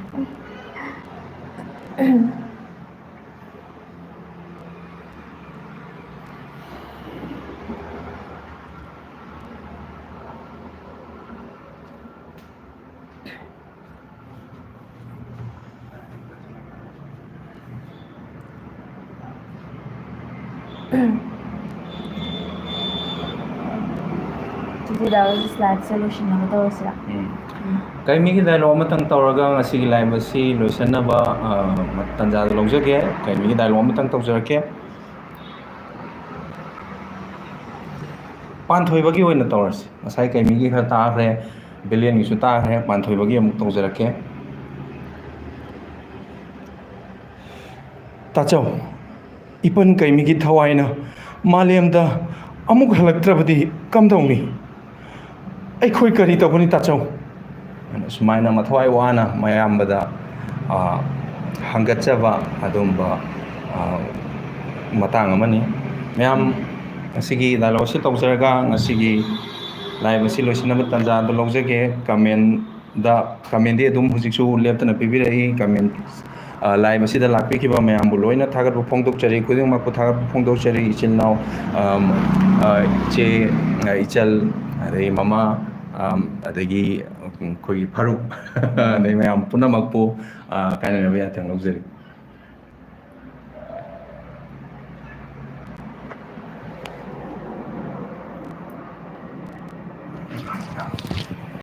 Speaker 1: ꯑꯗꯨꯗꯤ ꯁ꯭ꯂꯥꯏꯗꯁꯦ ꯂꯣꯏꯁꯤꯟꯅꯕ ꯇꯧꯔꯁꯤꯔꯥ
Speaker 2: ꯀꯩꯃꯤꯒꯤ ꯗꯥꯏꯂꯣꯛ ꯑꯃꯇꯪ ꯇꯧꯔꯒ ꯉꯁꯤꯒꯤ ꯂꯥꯏꯚ ꯑꯁꯤ ꯂꯣꯏꯁꯤꯟꯅꯕ ꯇꯥꯟꯖꯥꯗ ꯂꯧꯖꯒꯦ ꯀꯩꯃꯤꯒꯤ ꯗꯥꯏꯂꯣꯛ ꯑꯃꯇꯪ ꯇꯧꯖꯔꯛꯀꯦ ꯄꯥꯟꯊꯣꯏꯕꯒꯤ ꯑꯣꯏꯅ ꯇꯧꯔꯁꯤ ꯉꯁꯥꯏ ꯀꯩꯃꯤꯒꯤ ꯈꯔ ꯇꯥꯈ꯭ꯔꯦ ꯕꯤꯂꯤꯌꯟꯒꯤꯁꯨ ꯇꯥꯈ꯭ꯔꯦ ꯄꯥꯟꯊꯣꯏꯕꯒꯤ ꯑꯃꯨꯛ ꯇꯧꯖꯔꯛꯀꯦ ꯇꯥꯆꯧ ꯏꯄꯟ ꯀꯩꯃꯤꯒꯤ ꯊꯋꯥꯏꯅ ꯃꯥꯂꯦꯝꯗ ꯑꯃꯨꯛ ꯍꯜꯂꯛꯇ꯭ꯔꯕꯗꯤ ꯀꯝꯗꯧꯅꯤ ꯑꯩꯈꯣꯏ ꯀꯔꯤ ꯇꯧꯒꯅꯤ ꯇꯥꯆꯧ ꯁꯨꯃꯥꯏꯅ ꯃꯊꯋꯥꯏ ꯋꯥꯅ ꯃꯌꯥꯝꯕꯗ ꯍꯪꯒꯠꯆꯕ ꯑꯗꯨꯝꯕ ꯃꯇꯥꯡ ꯑꯃꯅꯤ ꯃꯌꯥꯝ ꯉꯁꯤꯒꯤ ꯗꯥꯏꯂꯣꯛ ꯑꯁꯤ ꯇꯧꯖꯔꯒ ꯉꯁꯤꯒꯤ ꯂꯥꯏꯚ ꯑꯁꯤ ꯂꯣꯏꯁꯤꯟꯅꯕ ꯇꯥꯟꯖꯥꯗ ꯂꯧꯖꯒꯦ ꯀꯃꯦꯟꯗꯤ ꯑꯗꯨꯝ ꯍꯧꯖꯤꯛꯁꯨ ꯂꯦꯞꯇꯅ ꯄꯤꯕꯤꯔꯛꯏ ꯀꯃꯦꯟ ꯂꯥꯏꯚ ꯑꯁꯤꯗ ꯂꯥꯛꯄꯤꯈꯤꯕ ꯃꯌꯥꯝꯕꯨ ꯂꯣꯏꯅ ꯊꯥꯒꯠꯄ ꯐꯣꯡꯗꯣꯛꯆꯔꯤ ꯈꯨꯗꯤꯡꯃꯛꯄꯨ ꯊꯥꯒꯠꯄ ꯐꯣꯡꯗꯣꯛꯆꯔꯤ ꯏꯆꯤꯜ ꯏꯅꯥꯎ ꯏꯆꯦ ꯏꯆꯜ ꯑꯗꯒꯤ ꯃꯃꯥ ꯑꯗꯒꯤ ꯑꯩꯈꯣꯏꯒꯤ ꯐꯔꯨꯛ ꯑꯗꯩ ꯃꯌꯥꯝ ꯄꯨꯝꯅꯃꯛꯄꯨ ꯀꯥꯏꯅꯅꯕ ꯌꯥꯊꯪ ꯂꯧꯖꯔꯤ